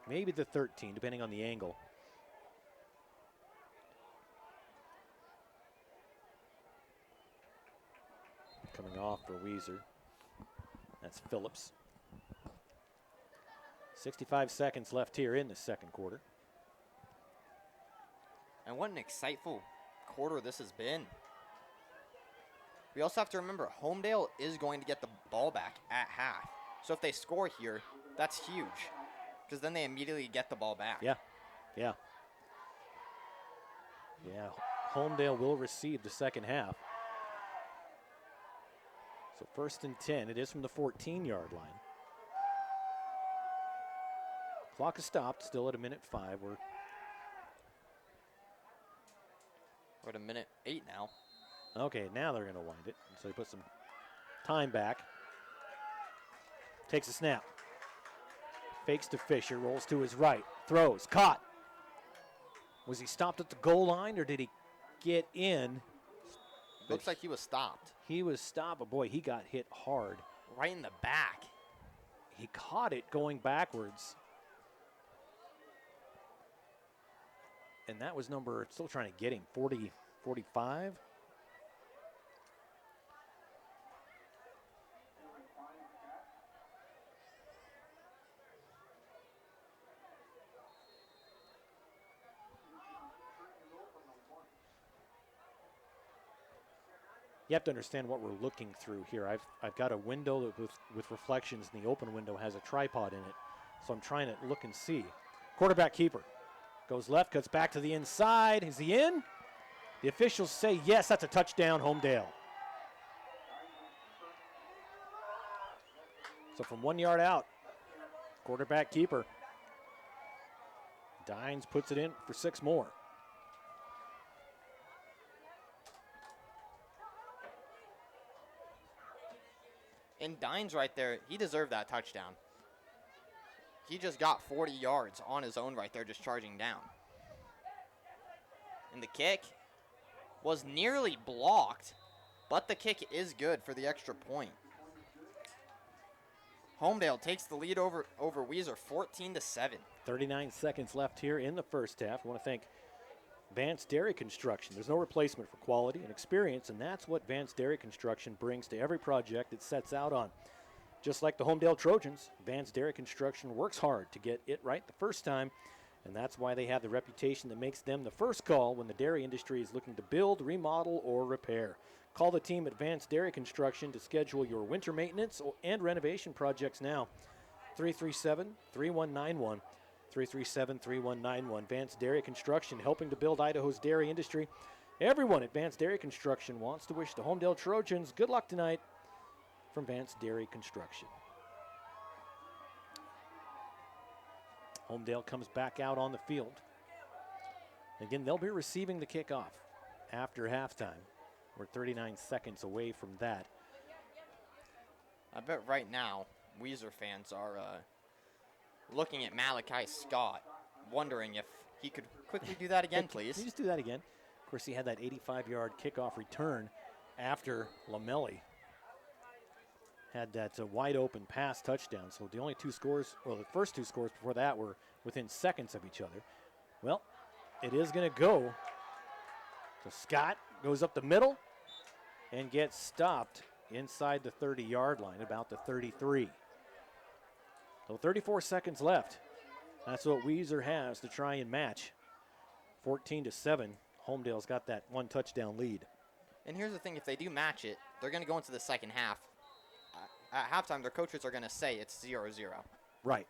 Maybe the 13, depending on the angle. Coming off for Weiser. That's Phillips. 65 seconds left here in the second quarter. And what an exciteful quarter this has been. We also have to remember, Homedale is going to get the ball back at half. So if they score here, that's huge, because then they immediately get the ball back. Yeah. Homedale will receive the second half. So 1st and 10. It is from the 14-yard line. Clock is stopped, still at a minute 5. We're at a minute 8 now. Okay, now they're going to wind it. So they put some time back. Takes a snap. Fakes to Fisher, rolls to his right, throws, caught. Was he stopped at the goal line, or did he get in? Looks like he was stopped. He was stopped, but boy, he got hit hard. Right in the back. He caught it going backwards. And that was number, still trying to get him, 40, 45. You have to understand what we're looking through here. I've got a window with reflections, and the open window has a tripod in it. So I'm trying to look and see. Quarterback keeper goes left, cuts back to the inside. Is he in? The officials say yes, that's a touchdown, Homedale. So from 1 yard out, quarterback keeper. Dines puts it in for 6 more. And Dines right there, he deserved that touchdown. He just got 40 yards on his own right there, just charging down. And the kick was nearly blocked, but the kick is good for the extra point. Homedale takes the lead over Weiser, 14-7. 39 seconds left here in the first half. I want to thank Vance Dairy Construction. There's no replacement for quality and experience, and that's what Vance Dairy Construction brings to every project it sets out on. Just like the Homedale Trojans, Vance Dairy Construction works hard to get it right the first time, and that's why they have the reputation that makes them the first call when the dairy industry is looking to build, remodel, or repair. Call the team at Vance Dairy Construction to schedule your winter maintenance and renovation projects now. 337-3191. 337-3191. Vance Dairy Construction, helping to build Idaho's dairy industry. Everyone at Vance Dairy Construction wants to wish the Homedale Trojans good luck tonight from Vance Dairy Construction. Homedale comes back out on the field. Again, they'll be receiving the kickoff after halftime. We're 39 seconds away from that. I bet right now Weiser fans are looking at Malachi Scott, wondering if he could quickly do that again, please. Can you just do that again? Of course, he had that 85-yard kickoff return after Lamelli had that wide open pass touchdown. So the only two scores, well, the first two scores before that were within seconds of each other. Well, it is going to go to Scott, goes up the middle and gets stopped inside the 30-yard line, about the 33. So 34 seconds left. That's what Weiser has to try and match. 14-7. Homedale's got that one touchdown lead. And here's the thing, if they do match it, they're going to go into the second half. At halftime, their coaches are going to say it's 0-0. Right.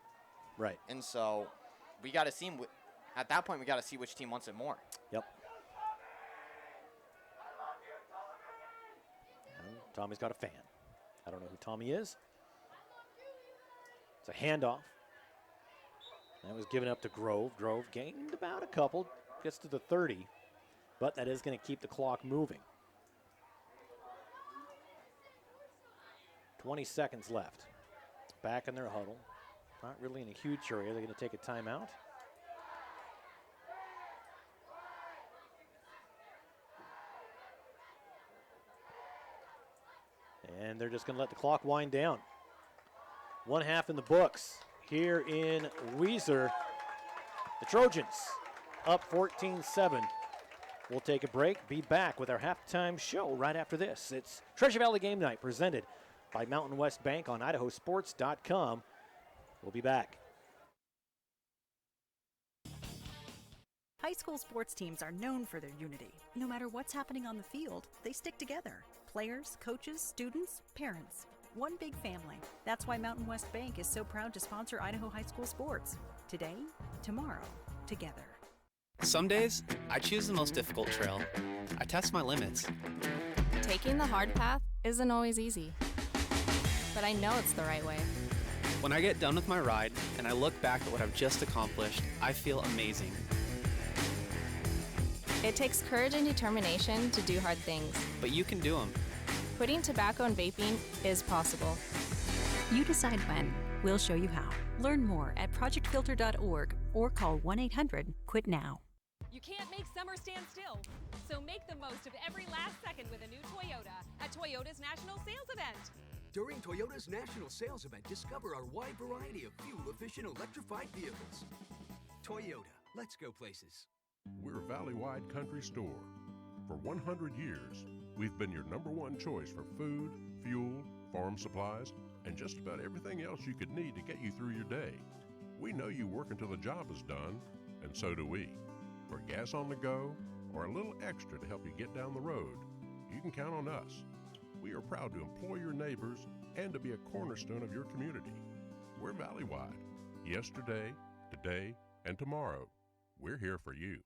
And so we got to see, at that point, we got to see which team wants it more. Yep. And Tommy's got a fan. I don't know who Tommy is. It's a handoff. That was given up to Grove. Grove gained about a couple, gets to the 30, but that is going to keep the clock moving. 20 seconds left. Back in their huddle. Not really in a huge hurry. They're going to take a timeout. And they're just going to let the clock wind down. One half in the books here in Weiser. The Trojans up 14-7. We'll take a break, be back with our halftime show right after this. It's Treasure Valley Game Night presented by Mountain West Bank on IdahoSports.com. We'll be back. High school sports teams are known for their unity. No matter what's happening on the field, they stick together. Players, coaches, students, parents. One big family. That's why Mountain West Bank is so proud to sponsor Idaho high school sports. Today, tomorrow, together. Some days, I choose the most difficult trail. I test my limits. Taking the hard path isn't always easy, but I know it's the right way. When I get done with my ride and I look back at what I've just accomplished, I feel amazing. It takes courage and determination to do hard things. But you can do them. Quitting tobacco and vaping is possible. You decide when. We'll show you how. Learn more at projectfilter.org or call 1-800-QUIT-NOW. You can't make summer stand still, so make the most of every last second with a new Toyota at Toyota's National Sales Event. During Toyota's National Sales Event, discover our wide variety of fuel-efficient electrified vehicles. Toyota, let's go places. We're Valley-wide country store. For 100 years, we've been your number one choice for food, fuel, farm supplies, and just about everything else you could need to get you through your day. We know you work until the job is done, and so do we. For gas on the go, or a little extra to help you get down the road, you can count on us. We are proud to employ your neighbors and to be a cornerstone of your community. We're Valley-wide. Yesterday, today, and tomorrow. We're here for you.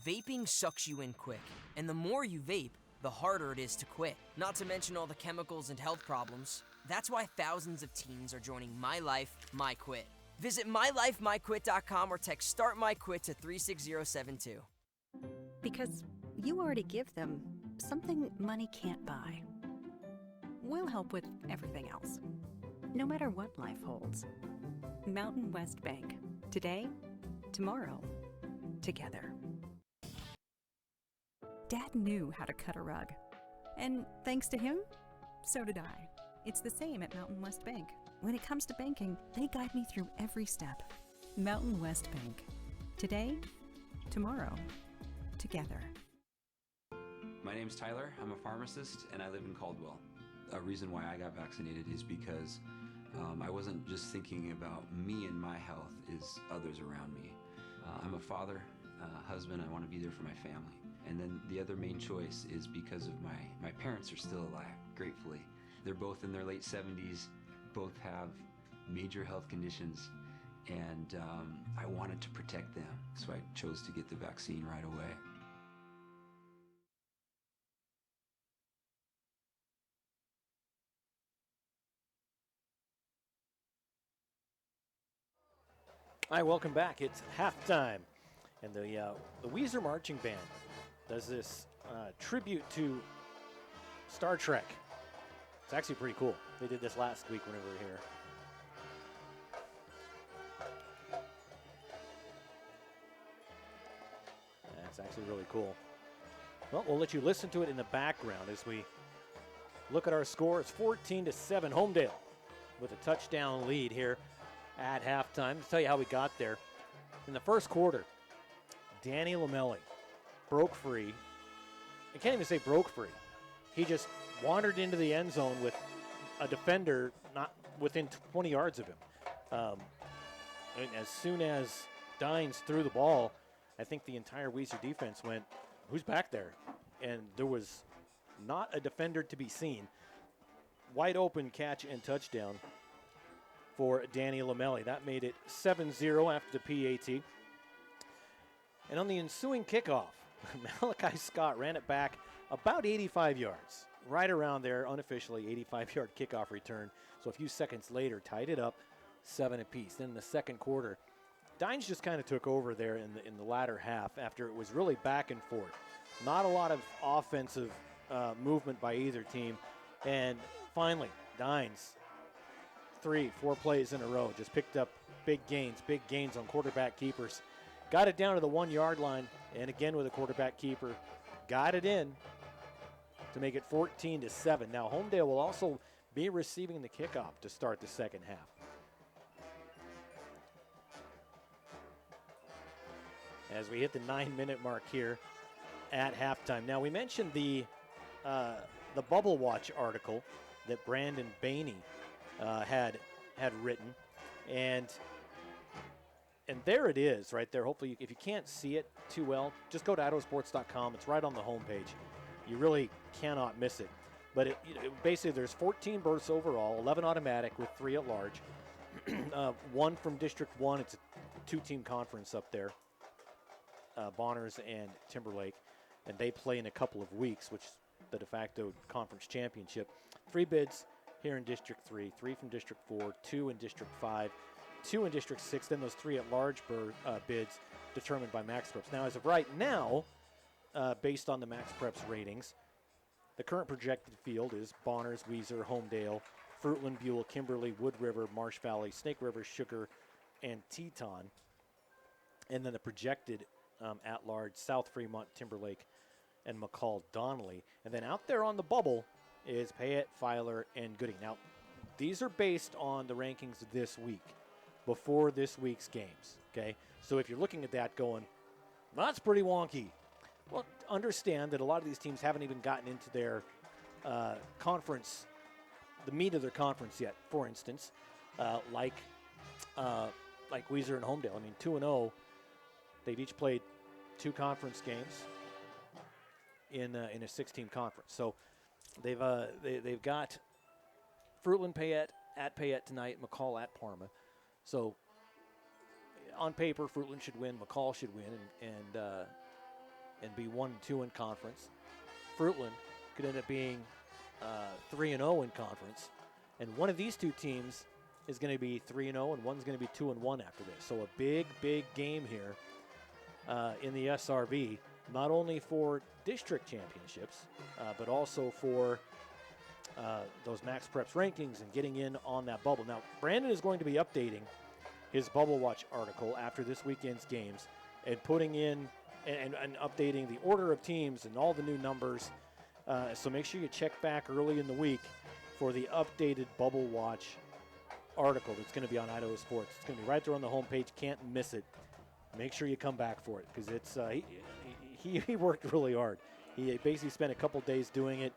Vaping sucks you in quick, and the more you vape, the harder it is to quit. Not to mention all the chemicals and health problems. That's why thousands of teens are joining My Life, My Quit. Visit mylifemyquit.com or text Start My Quit to 36072. Because you already give them something money can't buy. We'll help with everything else, no matter what life holds. Mountain West Bank. Today, tomorrow, together. Dad knew how to cut a rug. And thanks to him, so did I. It's the same at Mountain West Bank. When it comes to banking, they guide me through every step. Mountain West Bank. Today, tomorrow, together. My name's Tyler. I'm a pharmacist and I live in Caldwell. A reason why I got vaccinated is because I wasn't just thinking about me and my health, is others around me. I'm a father, husband. I want to be there for my family. And then the other main choice is because of my parents are still alive, gratefully. They're both in their late 70s, both have major health conditions, and I wanted to protect them, so I chose to get the vaccine right away. Hi, welcome back. It's halftime, and the Weiser Marching Band does this tribute to Star Trek. It's actually pretty cool. They did this last week when we were here. That's actually really cool. Well, we'll let you listen to it in the background as we look at our score. It's 14-7, Homedale with a touchdown lead here at halftime. To tell you how we got there, in the first quarter, Danny Lamelli broke free. I can't even say broke free. He just wandered into the end zone with a defender not within 20 yards of him. And as soon as Dines threw the ball, I think the entire Weiser defense went, who's back there? And there was not a defender to be seen. Wide open catch and touchdown for Danny Lamelli. That made it 7-0 after the PAT. And on the ensuing kickoff, Malachi Scott ran it back about 85 yards. Right around there, unofficially, 85-yard kickoff return. So a few seconds later, tied it up 7 apiece. Then in the second quarter, Dines just kind of took over there in the latter half after it was really back and forth. Not a lot of offensive movement by either team. And finally, Dines, 3-4 plays in a row, just picked up big gains on quarterback keepers. Got it down to the 1 yard line, and again with a quarterback keeper, got it in to make it 14-7. Now Homedale will also be receiving the kickoff to start the second half. As we hit the 9-minute mark here at halftime. Now we mentioned the Bubble Watch article that Brandon Bainey had written, and there it is right there. Hopefully, if you can't see it too well, just go to IdahoSports.com. It's right on the homepage. You really cannot miss it. But basically, there's 14 berths overall, 11 automatic with 3 at large. 1 from District 1. It's a 2-team conference up there, Bonners and Timberlake, and they play in a couple of weeks, which is the de facto conference championship. 3 bids here in District 3, 3 from District 4, 2 in District 5, 2 in District 6, then those 3 at-large bids determined by Max Preps. Now, as of right now, based on the Max Preps ratings, the current projected field is Bonners, Weiser, Homedale, Fruitland, Buell, Kimberly, Wood River, Marsh Valley, Snake River, Sugar, and Teton. And then the projected at-large, South Fremont, Timberlake, and McCall, Donnelly. And then out there on the bubble is Payette, Filer, and Gooding. Now, these are based on the rankings this week, before this week's games, okay? So if you're looking at that going, that's pretty wonky. Well, understand that a lot of these teams haven't even gotten into their conference, the meat of their conference yet. For instance, like Weiser and Homedale. I mean, 2-0, they've each played 2 conference games in a 6-team conference. So they've got Fruitland Payette at Payette tonight, McCall at Parma. So on paper, Fruitland should win, McCall should win, and be 1-2 in conference. Fruitland could end up being 3-0 in conference, and one of these 2 teams is going to be 3-0, and one's going to be 2-1 after this. So a big game here in the SRV, not only for district championships, but also for those Max Preps rankings and getting in on that bubble. Now, Brandon is going to be updating his Bubble Watch article after this weekend's games and putting in and updating the order of teams and all the new numbers. So make sure you check back early in the week for the updated Bubble Watch article that's going to be on Idaho Sports. It's going to be right there on the homepage. Can't miss it. Make sure you come back for it because it's he worked really hard. He basically spent a couple days doing it.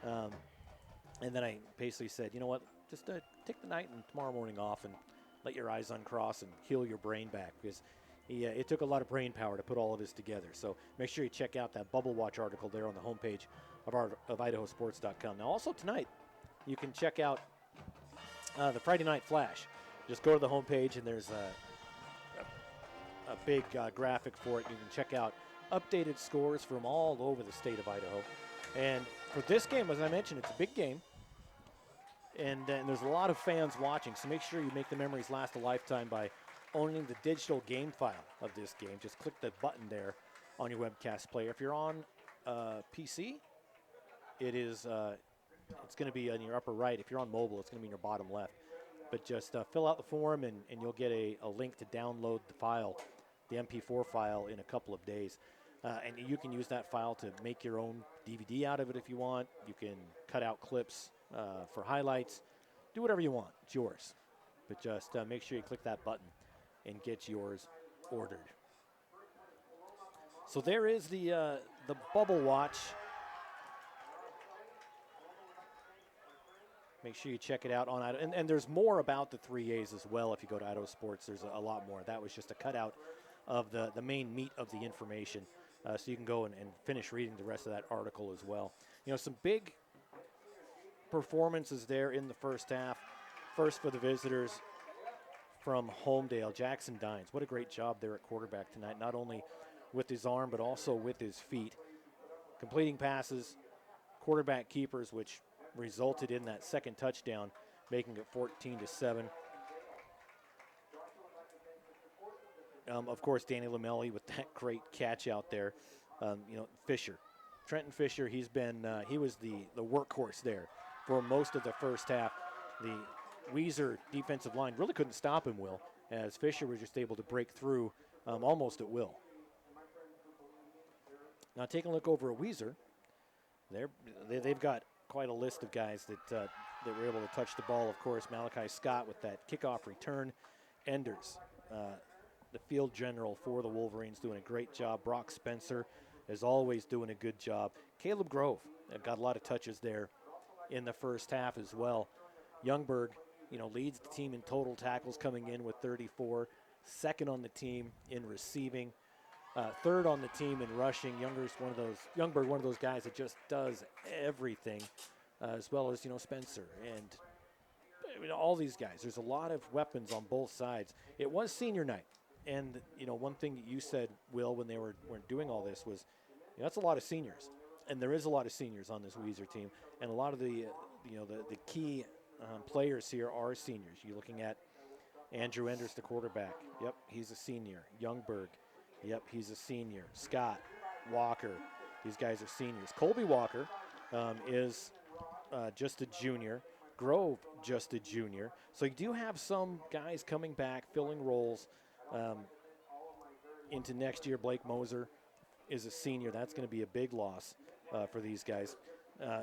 And then I basically said, you know what, just take the night and tomorrow morning off and let your eyes uncross and heal your brain back because it took a lot of brain power to put all of this together. So make sure you check out that Bubble Watch article there on the homepage of IdahoSports.com. Now, also tonight, you can check out the Friday Night Flash. Just go to the homepage, and there's a big graphic for it. You can check out updated scores from all over the state of Idaho. And for this game, as I mentioned, it's a big game. And there's a lot of fans watching, so make sure you make the memories last a lifetime by owning the digital game file of this game, just click the button there on your webcast player. If you're on PC, it is it's going to be on your upper right. If you're on mobile, it's going to be in your bottom left. But just fill out the form, and you'll get a link to download the file, the MP4 file, in a couple of days. And you can use that file to make your own DVD out of it if you want. You can cut out clips for highlights. Do whatever you want. It's yours. But just make sure you click that button and get yours ordered. So there is the Bubble Watch. Make sure you check it out on Idaho. And there's more about the 3As as well. If you go to Idaho Sports, there's a lot more. That was just a cutout of the main meat of the information. So you can go and finish reading the rest of that article as well. You know, some big performances there in the first half. First for the visitors from Homedale, Jackson Dines. What a great job there at quarterback tonight, not only with his arm but also with his feet. Completing passes, quarterback keepers, which resulted in that second touchdown, making it 14-7. Of course, Danny Lamelli with that great catch out there. Fisher, Trenton Fisher, he was the workhorse there for most of the first half. The Weiser defensive line really couldn't stop him, Will, as Fisher was just able to break through almost at will. Now taking a look over at Weiser, they've got quite a list of guys that were able to touch the ball. Of course, Malachi Scott with that kickoff return. Enders, the field general for the Wolverines, doing a great job. Brock Spencer, as always, doing a good job. Caleb Grove got a lot of touches there in the first half as well. Youngberg, leads the team in total tackles, coming in with 34. Second on the team in receiving. Third on the team in rushing. Youngberg, one of those guys that just does everything, as well as Spencer and all these guys. There's a lot of weapons on both sides. It was senior night, and one thing that you said, Will, when they were doing all this was, that's a lot of seniors, and there is a lot of seniors on this Weiser team, and a lot of the key players here are seniors. You're looking at Andrew Enders, the quarterback. Yep, he's a senior. Youngberg. Yep, he's a senior. Scott, Walker, these guys are seniors. Colby Walker is just a junior. Grove, just a junior. So you do have some guys coming back, filling roles into next year. Blake Moser is a senior. That's going to be a big loss for these guys.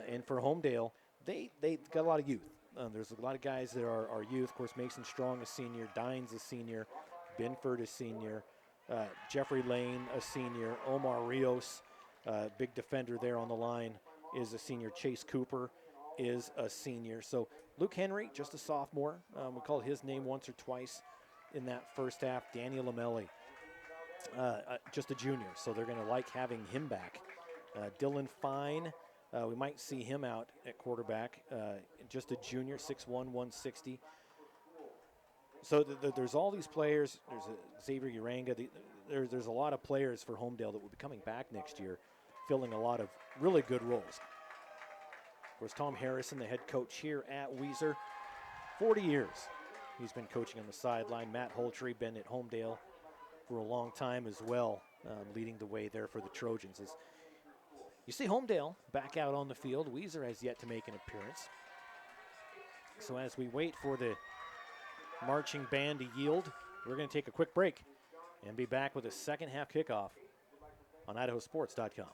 And for Homedale, they got a lot of youth. There's a lot of guys that are youth. Of course, Mason Strong, a senior. Dines, a senior. Binford, a senior. Jeffrey Lane, a senior. Omar Rios, big defender there on the line, is a senior. Chase Cooper is a senior. So Luke Henry, just a sophomore. We called his name once or twice in that first half. Danny Lamelli, just a junior. So they're going to like having him back. Dylan Fine, we might see him out at quarterback. Just a junior, 6'1", 160. So there's all these players. There's Xavier Uranga. There's a lot of players for Homedale that will be coming back next year, filling a lot of really good roles. Of course, Tom Harrison, the head coach here at Weiser, 40 years. He's been coaching on the sideline. Matt Holtree, been at Homedale for a long time as well, leading the way there for the Trojans. As you see Homedale back out on the field, Weiser has yet to make an appearance. So as we wait for the marching band to yield, we're going to take a quick break and be back with a second half kickoff on IdahoSports.com.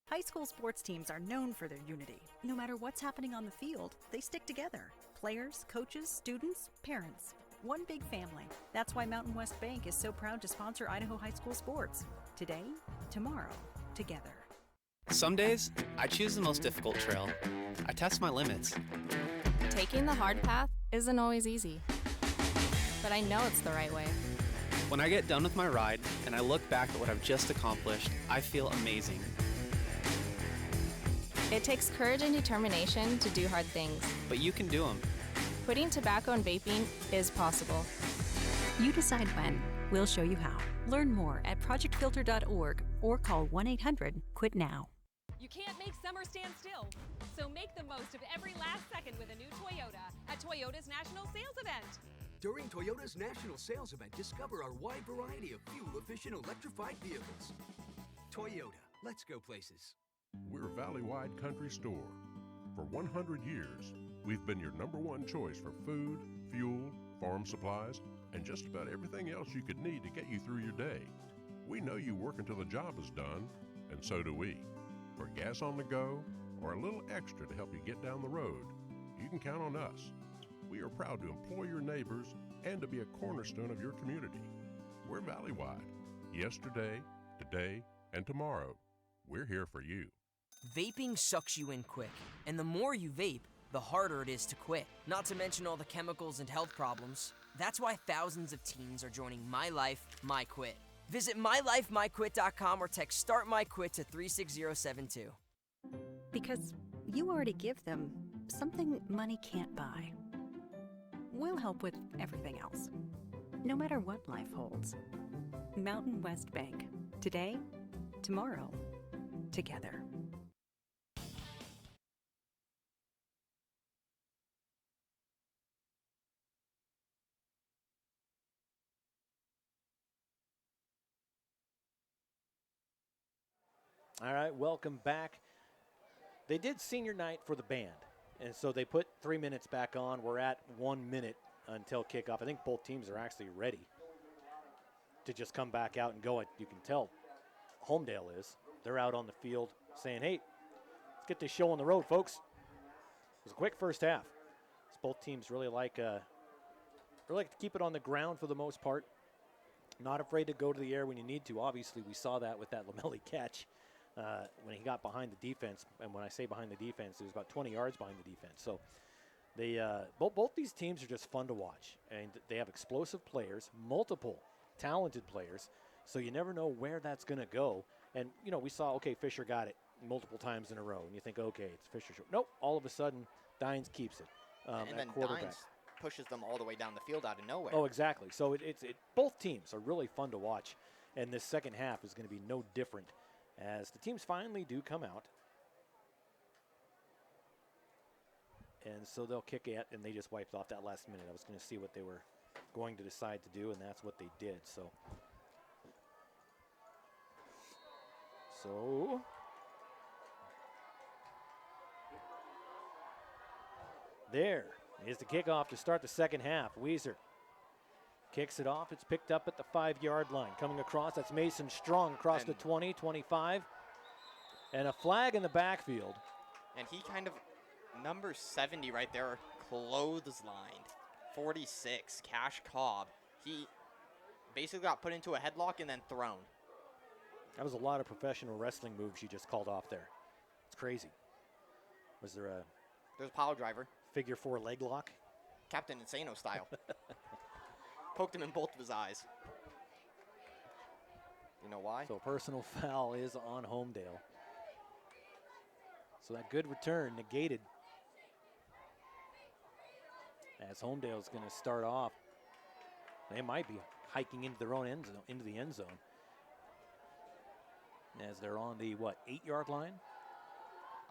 High school sports teams are known for their unity. No matter what's happening on the field, they stick together. Players, coaches, students, parents. One big family. That's why Mountain West Bank is so proud to sponsor Idaho high school sports. Today, tomorrow, together. Some days, I choose the most difficult trail. I test my limits. Taking the hard path isn't always easy, but I know it's the right way. When I get done with my ride and I look back at what I've just accomplished, I feel amazing. It takes courage and determination to do hard things. But you can do them. Quitting tobacco and vaping is possible. You decide when. We'll show you how. Learn more at projectfilter.org or call 1-800-QUIT-NOW. You can't make summer stand still. So make the most of every last second with a new Toyota at Toyota's National Sales Event. During Toyota's National Sales Event, discover our wide variety of fuel-efficient electrified vehicles. Toyota, let's go places. We're Valley-wide country store. For 100 years, we've been your #1 choice for food, fuel, farm supplies, and just about everything else you could need to get you through your day. We know you work until the job is done, and so do we. For gas on the go or a little extra to help you get down the road, you can count on us. We are proud to employ your neighbors and to be a cornerstone of your community. We're Valley-wide. Yesterday, today, and tomorrow, we're here for you. Vaping sucks you in quick, and the more you vape, the harder it is to quit. Not to mention all the chemicals and health problems. That's why thousands of teens are joining My Life, My Quit. Visit mylifemyquit.com or text Start My Quit to 36072. Because you already give them something money can't buy. We'll help with everything else, no matter what life holds. Mountain West Bank. Today, tomorrow, together. All right, welcome back. They did senior night for the band, and so they put 3 minutes back on. We're at 1 minute until kickoff. I think both teams are actually ready to just come back out and go. You can tell Homedale is. They're out on the field saying, hey, let's get this show on the road, folks. It was a quick first half. Both teams really like to keep it on the ground for the most part. Not afraid to go to the air when you need to. Obviously, we saw that with that Lamelli catch. When he got behind the defense, and when I say behind the defense, it was about 20 yards behind the defense. So they both these teams are just fun to watch, and they have explosive players, multiple talented players, so you never know where that's going to go. And, you know, we saw, okay, Fisher got it multiple times in a row, and you think, okay, it's Fisher's show. Nope, all of a sudden, Dines keeps it and then Dines pushes them all the way down the field out of nowhere. Oh, exactly. So it's both teams are really fun to watch, and this second half is going to be no different as the teams finally do come out. And so they'll kick it, and they just wiped off that last minute. I was going to see what they were going to decide to do, and that's what they did. So there is the kickoff to start the second half. Weiser kicks it off. It's picked up at the 5-yard line. Coming across, that's Mason Strong across the 20, 25. And a flag in the backfield. And he kind of, number 70 right there, clotheslined. 46, Cash Cobb. He basically got put into a headlock and then thrown. That was a lot of professional wrestling moves you just called off there. It's crazy. Was there a... There's a pile driver. Figure 4 leg lock? Captain Insano style. Poked him in both of his eyes. You know why? So personal foul is on Homedale. So that good return negated. As Homedale's going to start off. They might be hiking into their own end zone, into the end zone. As they're on the, 8-yard line?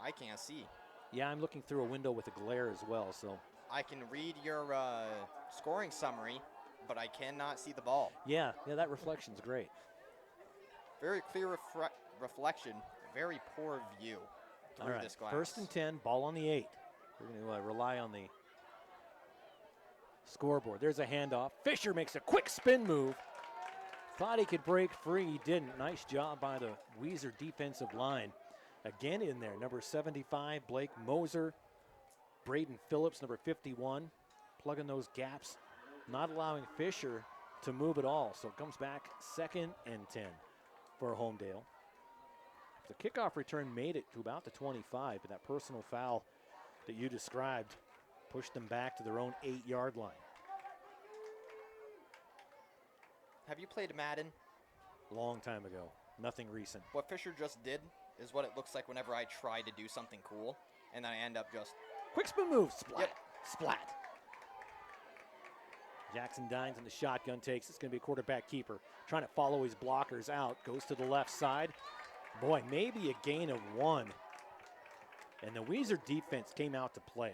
I can't see. Yeah, I'm looking through a window with a glare as well, so. I can read your scoring summary, but I cannot see the ball. Yeah, that reflection's great. Very clear reflection, very poor view through this glass. 1st and 10, ball on the 8. We're going to rely on the scoreboard. There's a handoff. Fisher makes a quick spin move. Thought he could break free. He didn't. Nice job by the Weiser defensive line. Again in there, number 75, Blake Moser. Braden Phillips, number 51, plugging those gaps, not allowing Fisher to move at all. So it comes back 2nd and 10 for Homedale. The kickoff return made it to about the 25, but that personal foul that you described pushed them back to their own 8-yard line. Have you played Madden? Long time ago. Nothing recent. What Fisher just did is what it looks like whenever I try to do something cool, and then I end up just... Quick spin move, splat, yep. Splat. Jackson Dines in the shotgun takes. It's going to be a quarterback keeper. Trying to follow his blockers out. Goes to the left side. Boy, maybe a gain of 1. And the Weiser defense came out to play.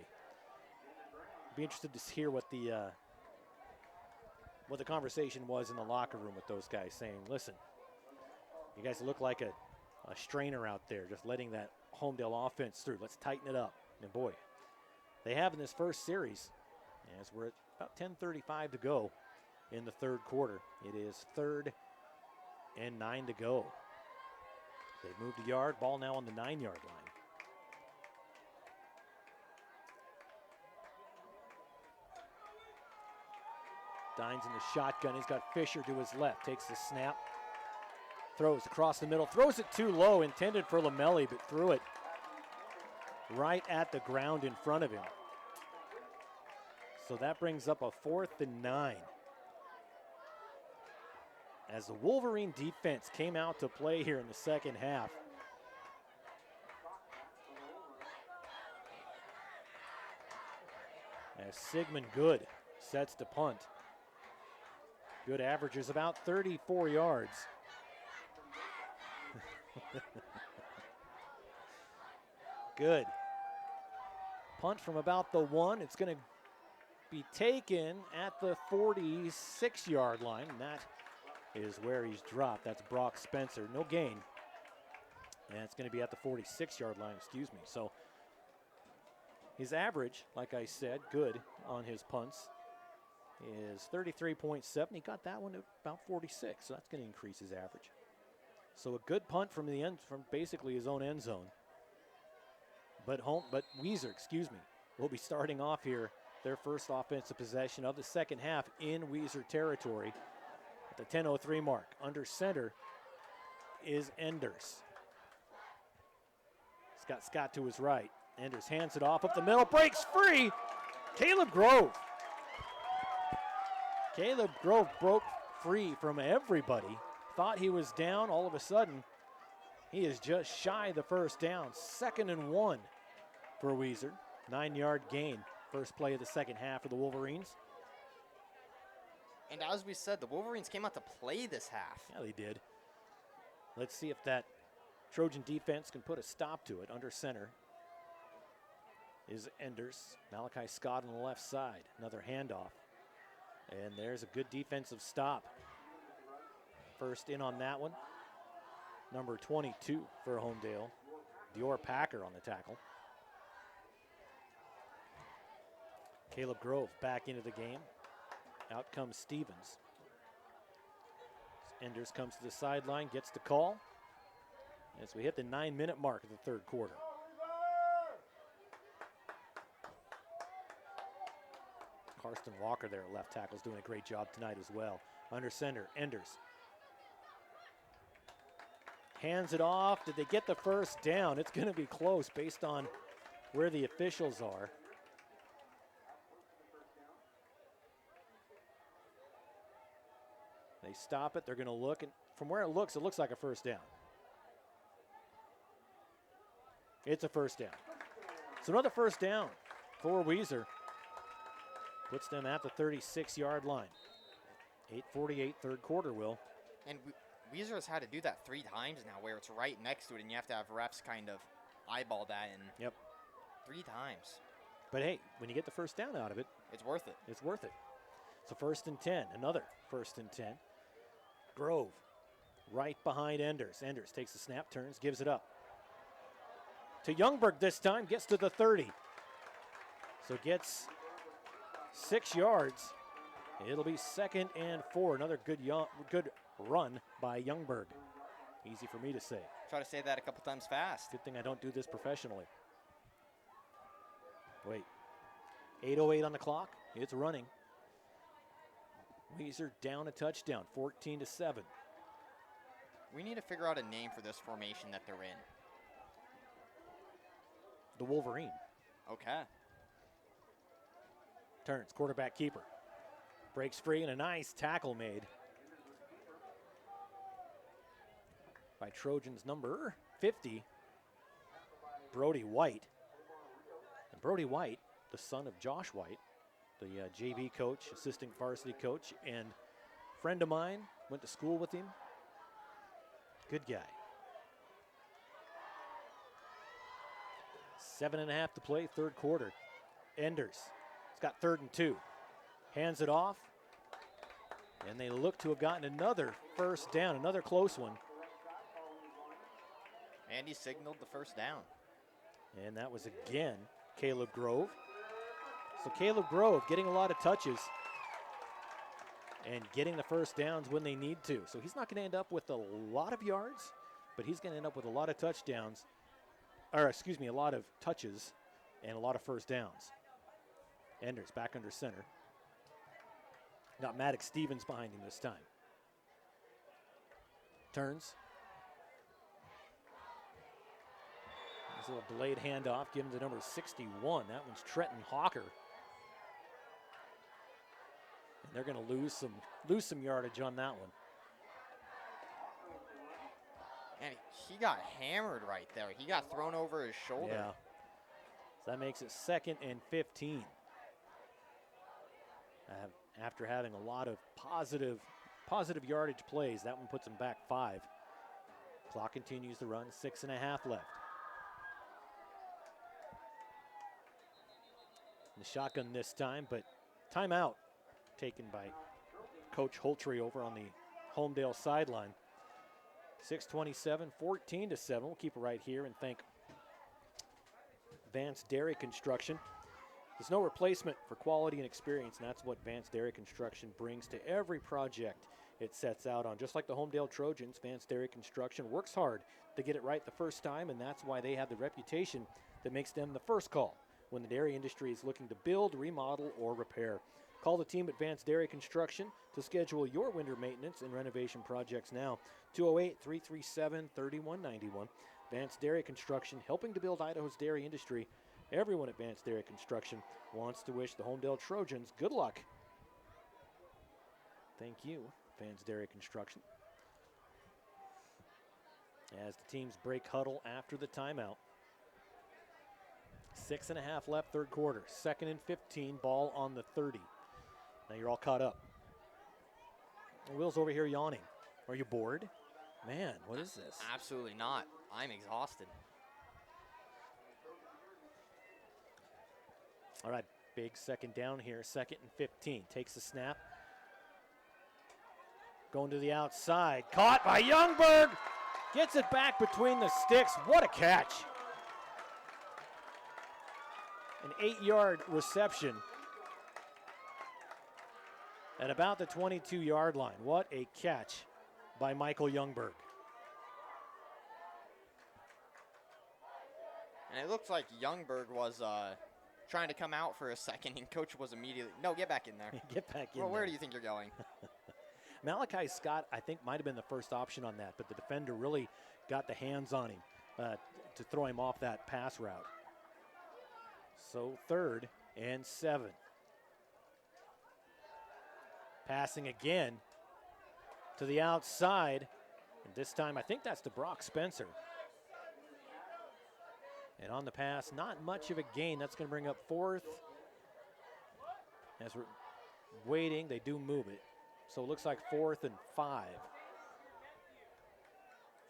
Be interested to hear what the conversation was in the locker room with those guys, saying, listen, you guys look like a strainer out there, just letting that Homedale offense through. Let's tighten it up. And boy, they have in this first series, as we're at about 10:35 to go in the third quarter. It is 3rd and 9 to go. They've moved a yard, ball now on the 9-yard line. Dines in the shotgun. He's got Fisher to his left. Takes the snap. Throws across the middle. Throws it too low. Intended for Lamelli, but threw it right at the ground in front of him. So that brings up a 4th and 9. As the Wolverine defense came out to play here in the second half. As Sigmund Good sets to punt. Good averages about 34 yards. Good. Punt from about the 1. It's going to be taken at the 46-yard line. And that is where he's dropped. That's Brock Spencer. No gain. And it's going to be at the 46-yard line, excuse me. So his average, like I said, good on his punts, is 33.7. He got that one at about 46, so that's going to increase his average. So a good punt from the end, from basically his own end zone. But Weiser, will be starting off here their first offensive possession of the second half in Weiser territory at the 10:03 mark. Under center is Enders. Scott to his right. Enders hands it off up the middle, breaks free. Caleb Grove broke free from everybody. Thought he was down. All of a sudden, he is just shy of the first down. 2nd and 1 for Weiser. 9-yard gain. First play of the second half for the Wolverines. And as we said, the Wolverines came out to play this half. Yeah, they did. Let's see if that Trojan defense can put a stop to it. Under center is Enders. Malachi Scott on the left side. Another handoff. And there's a good defensive stop. First in on that one. Number 22 for Homedale. Dior Packer on the tackle. Caleb Grove back into the game. Out comes Stevens. Enders comes to the sideline, gets the call as we hit the 9-minute mark of the third quarter. Karsten Walker there at left tackle is doing a great job tonight as well. Under center, Enders. Hands it off. Did they get the first down? It's going to be close based on where the officials are. They stop it. They're going to look. And from where it looks like a first down. It's a first down. So another first down for Weiser. Puts them at the 36-yard line. 8:48 third quarter, Will. And Weiser has had to do that 3 times now where it's right next to it and you have to have refs kind of eyeball that in. Yep. 3 times. But hey, when you get the first down out of it, it's worth it. It's worth it. So 1st and 10, another 1st and 10. Grove right behind Enders. Enders takes the snap, turns, gives it up. To Youngberg this time, gets to the 30. So gets 6 yards. It'll be 2nd and 4. Another good run by Youngberg. Easy for me to say. Try to say that a couple times fast. Good thing I don't do this professionally. Wait. 8:08 on the clock. It's running. Weiser down a touchdown, 14-7. We need to figure out a name for this formation that they're in. The Wolverine. Okay. Turns, quarterback keeper. Breaks free and a nice tackle made by Trojans number 50, Brody White. And Brody White, the son of Josh White, the JV coach, assistant varsity coach, and friend of mine, went to school with him. Good guy. 7.5 to play, third quarter. Enders. It's got 3rd and 2. Hands it off. And they look to have gotten another first down, another close one. And he signaled the first down. And that was again Caleb Grove. So Caleb Grove getting a lot of touches and getting the first downs when they need to. So he's not going to end up with a lot of yards, but he's going to end up with a lot of touchdowns, or excuse me, a lot of touches and a lot of first downs. Enders back under center. Got Maddox Stevens behind him this time. Turns. Nice little delayed handoff, give him to number 61. That one's Trenton Hawker. And they're going to lose some yardage on that one. And he got hammered right there. He got thrown over his shoulder. Yeah. So that makes it 2nd and 15. After having a lot of positive yardage plays, that one puts them back 5. Clock continues to run, 6.5 left. The shotgun this time, but timeout taken by Coach Holtry over on the Homedale sideline. 6:27, 14-7. We'll keep it right here and thank Vance Dairy Construction. There's no replacement for quality and experience, and that's what Vance Dairy Construction brings to every project it sets out on. Just like the Homedale Trojans, Vance Dairy Construction works hard to get it right the first time, and that's why they have the reputation that makes them the first call when the dairy industry is looking to build, remodel, or repair. Call the team at Vance Dairy Construction to schedule your winter maintenance and renovation projects now. 208-337-3191. Vance Dairy Construction, helping to build Idaho's dairy industry. Everyone at Vance Dairy Construction wants to wish the Homedale Trojans good luck. Thank you, Vance Dairy Construction. As the teams break huddle after the timeout. 6.5 left, third quarter. 2nd and 15, ball on the 30. Now you're all caught up. Will's over here yawning. Are you bored? Man, what is this? Absolutely not. I'm exhausted. All right, big second down here, 2nd and 15. Takes the snap. Going to the outside. Caught by Youngberg. Gets it back between the sticks. What a catch. An 8-yard reception at about the 22-yard line. What a catch by Michael Youngberg. And it looks like Youngberg was trying to come out for a second, and coach was immediately, no, get back in there. Get back in well, there. Where do you think you're going? Malachi Scott, I think, might have been the first option on that, but the defender really got the hands on him to throw him off that pass route. So 3rd and 7. Passing again to the outside. And this time, I think that's to Brock Spencer. And on the pass, not much of a gain. That's going to bring up 4th. As we're waiting, they do move it. So it looks like 4th and 5.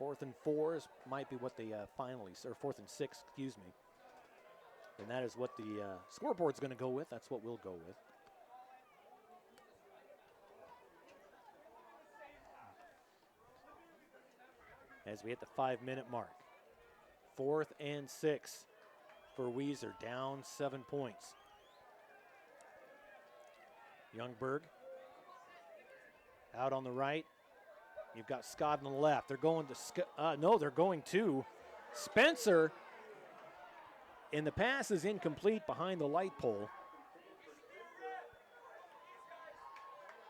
4th and 4 might be what the finally, or 4th and 6, excuse me. And that is what the scoreboard's going to go with. That's what we'll go with. As we hit the 5-minute mark. 4th and 6 for Weiser, down 7 points. Youngberg out on the right. You've got Scott on the left. They're going to, they're going to Spencer. And the pass is incomplete behind the light pole.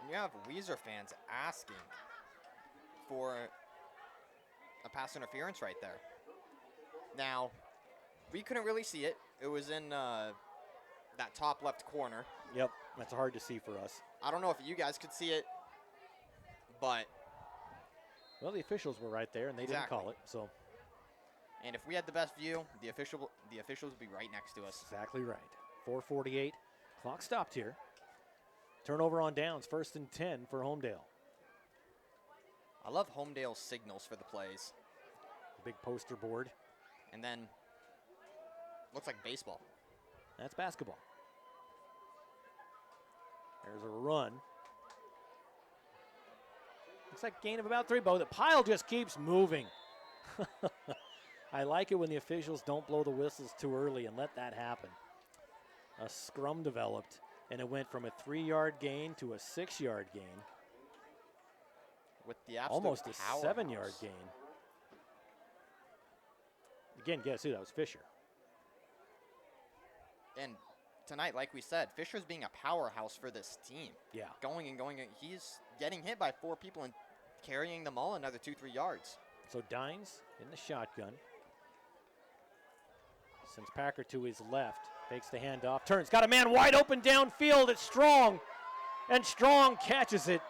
And you have Weiser fans asking for a pass interference right there. Now, we couldn't really see it. It was in that top left corner. Yep, that's hard to see for us. I don't know if you guys could see it, but... Well, the officials were right there, and they didn't call it, so... And if we had the best view, the officials would be right next to us. Exactly right. 4:48. Clock stopped here. Turnover on downs. 1st and 10 for Homedale. I love Homedale's signals for the plays. Big poster board. And then Looks like baseball. That's basketball. There's a run. Looks like a gain of about 3, but the pile just keeps moving. I like it when the officials don't blow the whistles too early and let that happen. A scrum developed, and it went from a 3-yard gain to a 6-yard gain. With the absolute almost a powerhouse. 7-yard gain. Again, guess who? That was Fisher. And tonight, like we said, Fisher's being a powerhouse for this team. Yeah. Going and going. He's getting hit by 4 people and carrying them all another 2-3 yards. So Dines in the shotgun. Sends Packer to his left. Fakes the handoff. Turns. Got a man wide open downfield. It's Strong. And Strong catches it.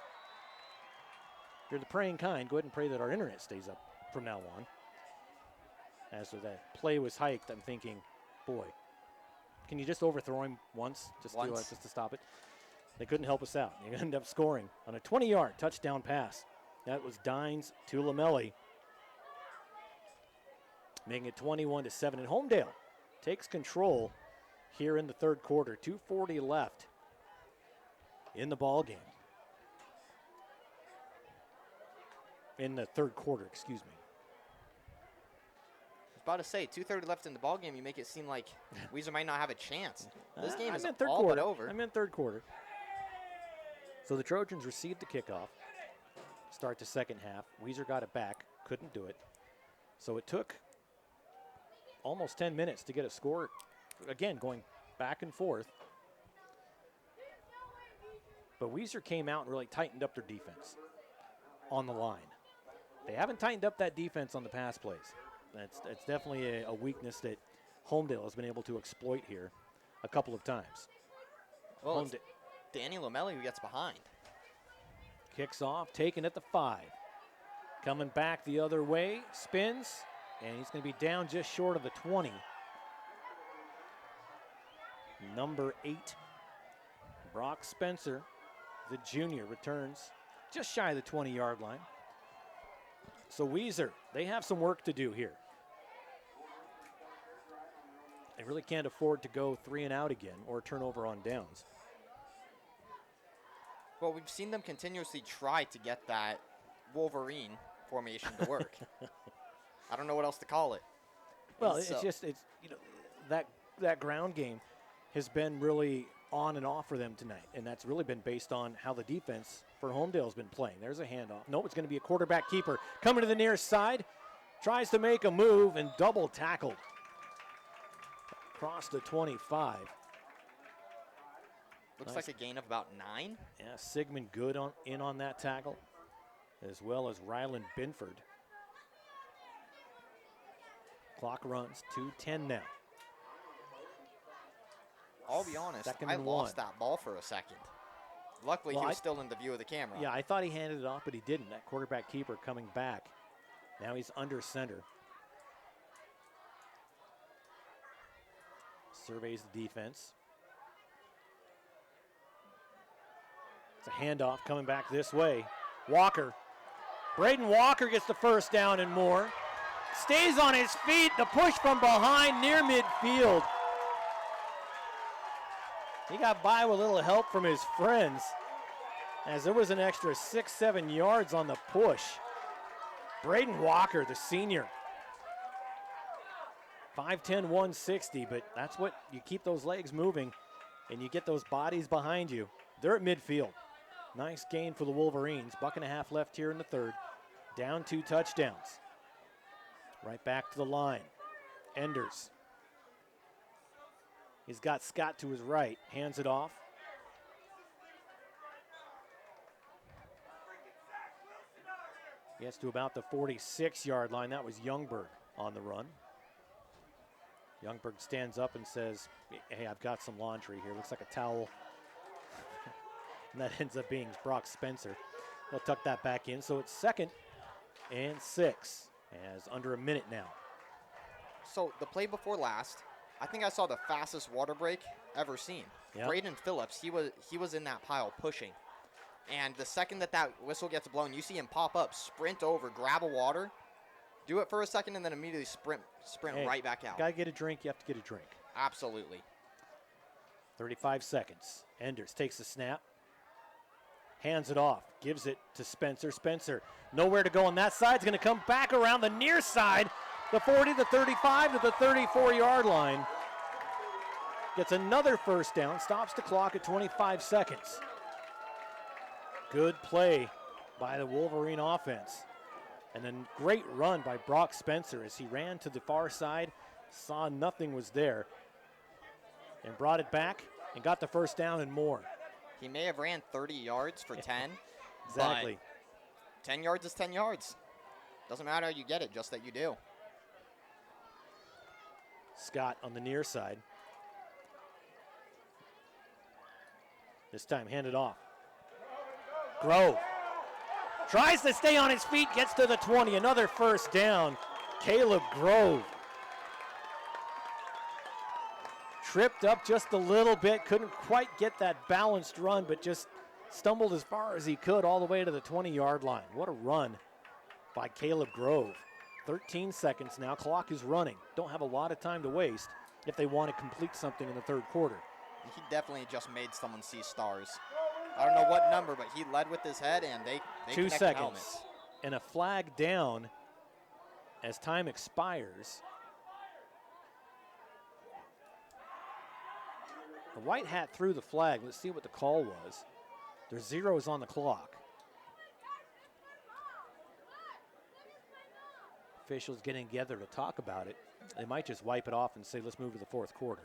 If you're the praying kind, go ahead and pray that our internet stays up from now on. As that play was hiked, I'm thinking, boy, can you just overthrow him once just to stop it? They couldn't help us out. They ended up scoring on a 20-yard touchdown pass. That was Dines to Lamelli, making it 21-7. And Homedale takes control here in the third quarter. 2:40 left in the ball game. In the third quarter, excuse me. I was about to say, 2:30 left in the ball game. You make it seem like Weiser might not have a chance. This game is all but over. I'm in third quarter. So the Trojans received the kickoff. Start the second half. Weiser got it back. Couldn't do it. So it took almost 10 minutes to get a score. Again, going back and forth. But Weiser came out and really tightened up their defense on the line. They haven't tightened up that defense on the pass plays. That's definitely a weakness that Homedale has been able to exploit here a couple of times. Well, it's Danny Lamelli who gets behind. Kicks off, taken at the 5. Coming back the other way, spins, and he's going to be down just short of the 20. Number 8, Brock Spencer, the junior, returns just shy of the 20-yard line. So Weiser, they have some work to do here. They really can't afford to go 3 and out again or turnover on downs. Well, we've seen them continuously try to get that Wolverine formation to work. I don't know what else to call it. Well, it's that ground game has been really on and off for them tonight, and that's really been based on how the defense for Homedale has been playing. There's a handoff. Nope, it's going to be a quarterback keeper coming to the near side, tries to make a move and double tackled across the 25. Looks like a gain of about 9. Yeah, Sigmund Good in on that tackle, as well as Ryland Binford. Clock runs 2:10 now. I'll be honest, I lost that ball for a second. Luckily, he was still in the view of the camera. Yeah, I thought he handed it off, but he didn't. That quarterback keeper coming back. Now he's under center. Surveys the defense. It's a handoff coming back this way. Walker. Braden Walker gets the first down and more. Stays on his feet. The push from behind near midfield. He got by with a little help from his friends, as there was an extra 6-7 yards on the push. Braden Walker, the senior. 5'10", 160, but that's what you keep those legs moving and you get those bodies behind you. They're at midfield. Nice gain for the Wolverines. $1.50 left here in the third. Down 2 touchdowns. Right back to the line. Enders. He's got Scott to his right. Hands it off. Gets to about the 46-yard line. That was Youngberg on the run. Youngberg stands up and says, hey, I've got some laundry here. Looks like a towel. And that ends up being Brock Spencer. They'll tuck that back in. So it's 2nd and 6, as under a minute now. So the play before last, I think I saw the fastest water break ever seen. Yep. Braden Phillips, he was in that pile pushing. And the second that whistle gets blown, you see him pop up, sprint over, grab a water, Do it for a second and then immediately sprint Hey, right back out. Got to get a drink. You have to get a drink. Absolutely. 35 seconds. Enders takes the snap. Hands it off. Gives it to Spencer. Spencer, nowhere to go on that side. He's going to come back around the near side. The 40, the 35 to the 34-yard line. Gets another first down. Stops the clock at 25 seconds. Good play by the Wolverine offense. And then great run by Brock Spencer as he ran to the far side, saw nothing was there, and brought it back and got the first down and more. He may have ran 30 yards for 10. Exactly. But 10 yards is 10 yards. Doesn't matter how you get it, just that you do. Scott on the near side. This time handed off. Grove tries to stay on his feet, gets to the 20. Another first down. Caleb Grove. Tripped up just a little bit, couldn't quite get that balanced run, but just stumbled as far as he could all the way to the 20-yard line. What a run by Caleb Grove. 13 seconds now, clock is running. Don't have a lot of time to waste if they want to complete something in the third quarter. He definitely just made someone see stars. I don't know what number, but he led with his head, and they 2 connected seconds helmets. and a flag down as time expires. The white hat threw the flag. Let's see what the call was. There's zeros on the clock. Officials getting together to talk about it. They might just wipe it off and say, let's move to the fourth quarter.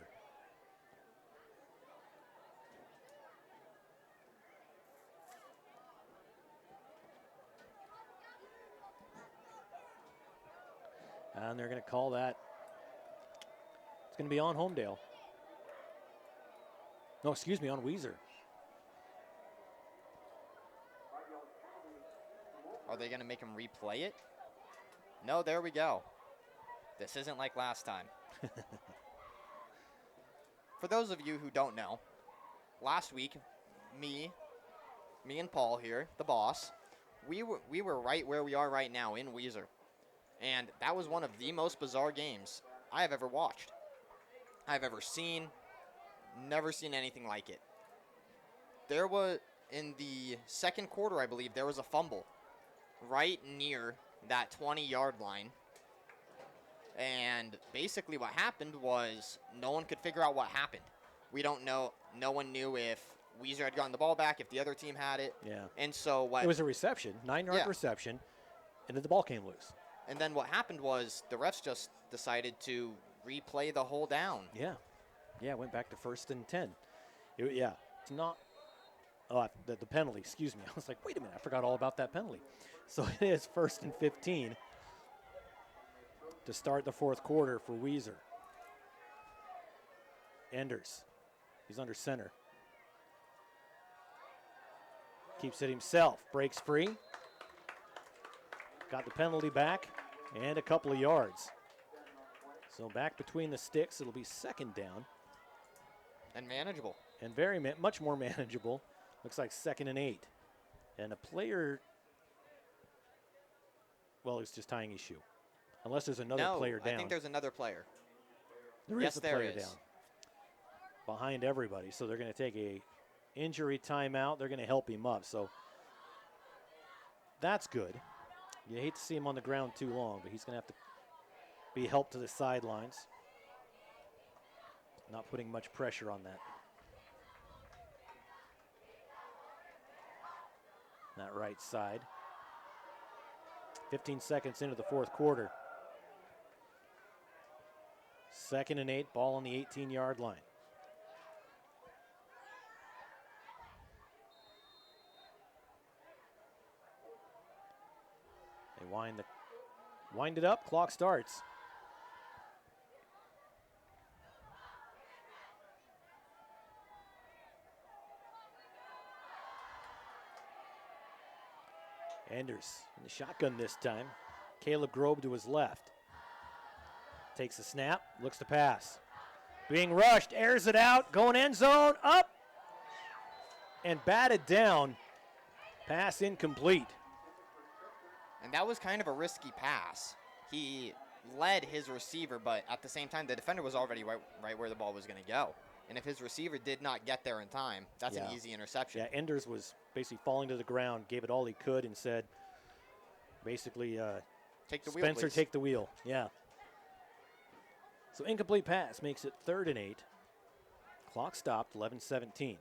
And they're going to call that. It's going to be on Homedale. No, excuse me, on Weiser. Are they going to make him replay it? No, there we go. This isn't like last time. For those of you who don't know, last week, me and Paul here, the boss, we were right where we are right now in Weiser. And that was one of the most bizarre games I have ever watched. I've ever seen. Never seen anything like it. There was, in the second quarter, I believe, there was a fumble right near that 20-yard line. And basically what happened was no one could figure out what happened. We don't know. No one knew if Weiser had gotten the ball back, if the other team had it. Yeah. And so what? It was a reception, 9-yard reception, and then the ball came loose. And then what happened was the refs just decided to replay the whole down. Yeah. Yeah, went back to 1st and 10. It's not. Oh, the penalty, excuse me. I was like, wait a minute, I forgot all about that penalty. So it is 1st and 15 to start the fourth quarter for Weiser. Enders, he's under center. Keeps it himself, breaks free. Got the penalty back and a couple of yards. So back between the sticks, it'll be second down. And manageable. And much more manageable. Looks like 2nd and 8. And a player, well, it's just tying his shoe. Unless there's another player down. I think there's another player. There is a player down behind everybody. So they're going to take a injury timeout. They're going to help him up. So that's good. You hate to see him on the ground too long, but he's going to have to be helped to the sidelines. Not putting much pressure on that right side. 15 seconds into the fourth quarter. 2nd and 8, ball on the 18-yard line. They wind it up, clock starts. Enders in the shotgun this time. Caleb Grove to his left. Takes the snap, looks to pass. Being rushed, airs it out, going end zone, up, and batted down. Pass incomplete. And that was kind of a risky pass. he led his receiver, but at the same time, the defender was already right where the ball was going to go. And if his receiver did not get there in time, that's an easy interception. Yeah, Enders was basically falling to the ground, gave it all he could, and said, basically, take the wheel, Spencer, please. take the wheel. Yeah. So incomplete pass makes it 3rd and 8. Clock stopped, 11:17.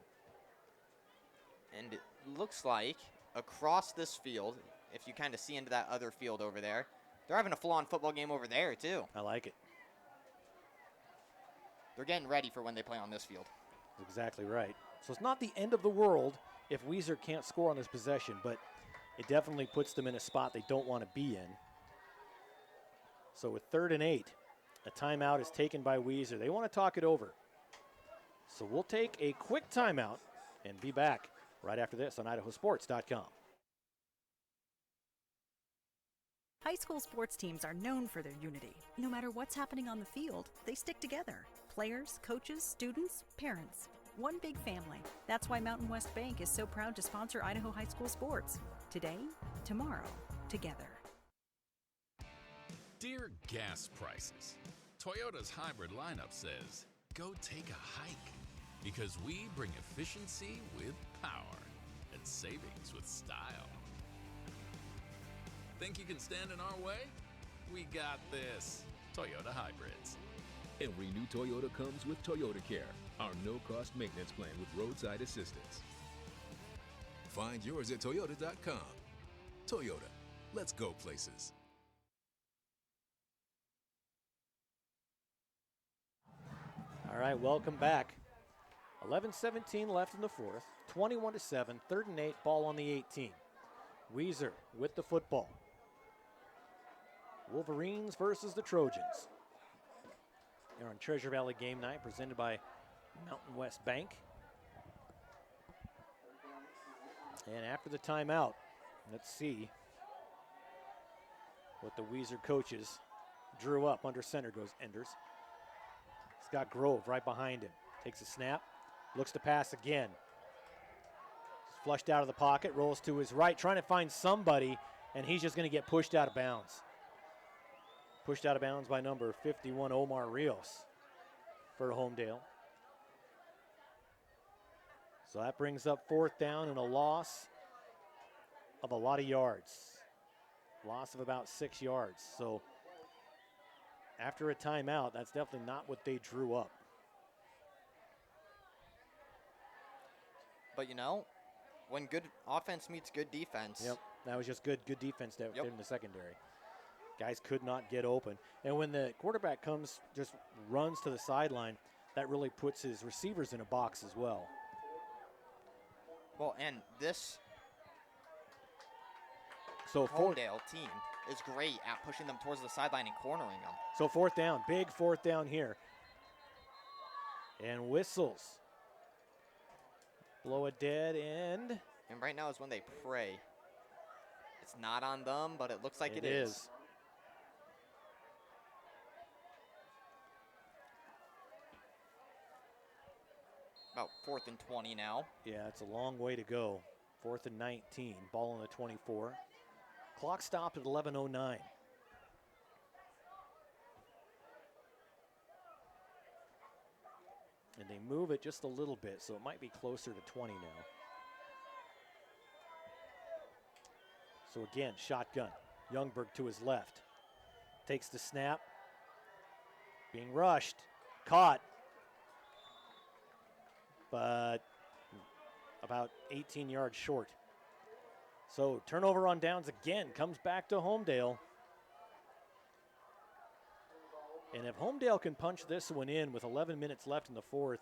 And it looks like across this field, if you kind of see into that other field over there, they're having a full-on football game over there, too. I like it. They're getting ready for when they play on this field. That's exactly right. So it's not the end of the world if Weiser can't score on this possession, but it definitely puts them in a spot they don't want to be in. So with 3rd and 8, a timeout is taken by Weiser. They want to talk it over. So we'll take a quick timeout and be back right after this on IdahoSports.com. High school sports teams are known for their unity. No matter what's happening on the field, they stick together. Players, coaches, students, parents. One big family. That's why Mountain West Bank is so proud to sponsor Idaho high school sports. Today, tomorrow, together. Dear gas prices, Toyota's hybrid lineup says, go take a hike. Because we bring efficiency with power and savings with style. Think you can stand in our way? We got this. Toyota Hybrids. Every new Toyota comes with Toyota Care, our no-cost maintenance plan with roadside assistance. Find yours at Toyota.com. Toyota, let's go places. All right, welcome back. 11:17 left in the 4th. 21-7, 3rd and 8, ball on the 18. Weiser with the football. Wolverines versus the Trojans. They're on Treasure Valley Game Night, presented by Mountain West Bank. And after the timeout, let's see what the Weiser coaches drew up. Under center goes Enders. He's got Grove right behind him. Takes a snap, looks to pass again. He's flushed out of the pocket, rolls to his right, trying to find somebody, and he's just going to get pushed out of bounds. Pushed out of bounds by number 51, Omar Rios, for Homedale. So that brings up 4th down and a loss of a lot of yards. Loss of about 6 yards. So after a timeout, that's definitely not what they drew up. But, you know, when good offense meets good defense. Yep, that was just good defense there in the secondary. Guys could not get open. And when the quarterback just runs to the sideline, that really puts his receivers in a box as well. Well, and this So Homedale team is great at pushing them towards the sideline and cornering them. So 4th down, big 4th down here. And whistles. Blow a dead end. And right now is when they pray. It's not on them, but it looks like it is. About 4th and 20 now. Yeah, it's a long way to go. 4th and 19, ball on the 24. Clock stopped at 11:09. And they move it just a little bit, so it might be closer to 20 now. So again, shotgun. Youngberg to his left. Takes the snap. Being rushed. Caught. But about 18 yards short. So turnover on downs again. Comes back to Homedale. And if Homedale can punch this one in with 11 minutes left in the 4th,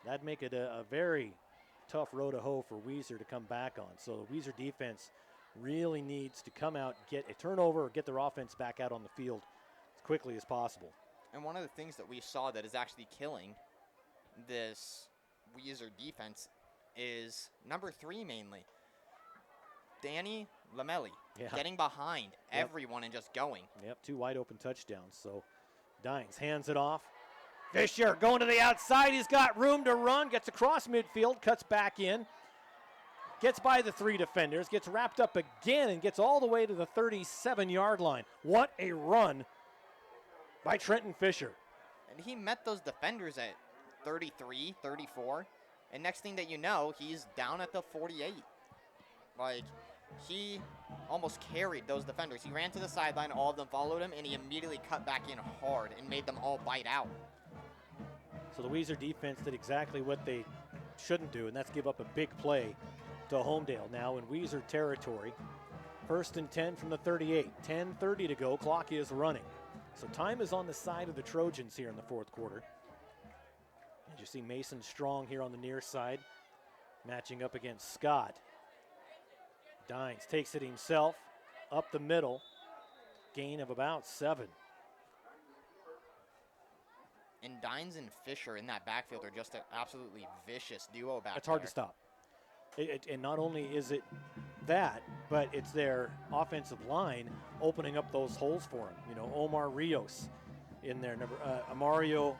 that'd make it a very tough row to hoe for Weiser to come back on. So the Weiser defense really needs to come out, get a turnover, or get their offense back out on the field as quickly as possible. And one of the things that we saw that is actually killing this Weiser defense is number 3 mainly. Danny Lamelli getting behind everyone and just going. Yep, 2 wide open touchdowns. So Dines hands it off. Fisher going to the outside. He's got room to run. Gets across midfield. Cuts back in. gets by the 3 defenders, gets wrapped up again, and gets all the way to the 37-yard line. What a run by Trenton Fisher. And he met those defenders at 33, 34, and next thing that you know, he's down at the 48. Like, he almost carried those defenders. He ran to the sideline, all of them followed him, and he immediately cut back in hard and made them all bite out. So the Weiser defense did exactly what they shouldn't do, and that's give up a big play to Homedale. Now in Weiser territory, 1st and 10 from the 38. 10:30 to go, clock is running. So time is on the side of the Trojans here in the 4th quarter. And you see Mason Strong here on the near side, matching up against Scott. Dines takes it himself, up the middle, gain of about 7. And Dines and Fisher in that backfield are just an absolutely vicious duo back there. It's hard to stop. And not only is it that, but it's their offensive line opening up those holes for him. You know, Omar Rios in there, Amario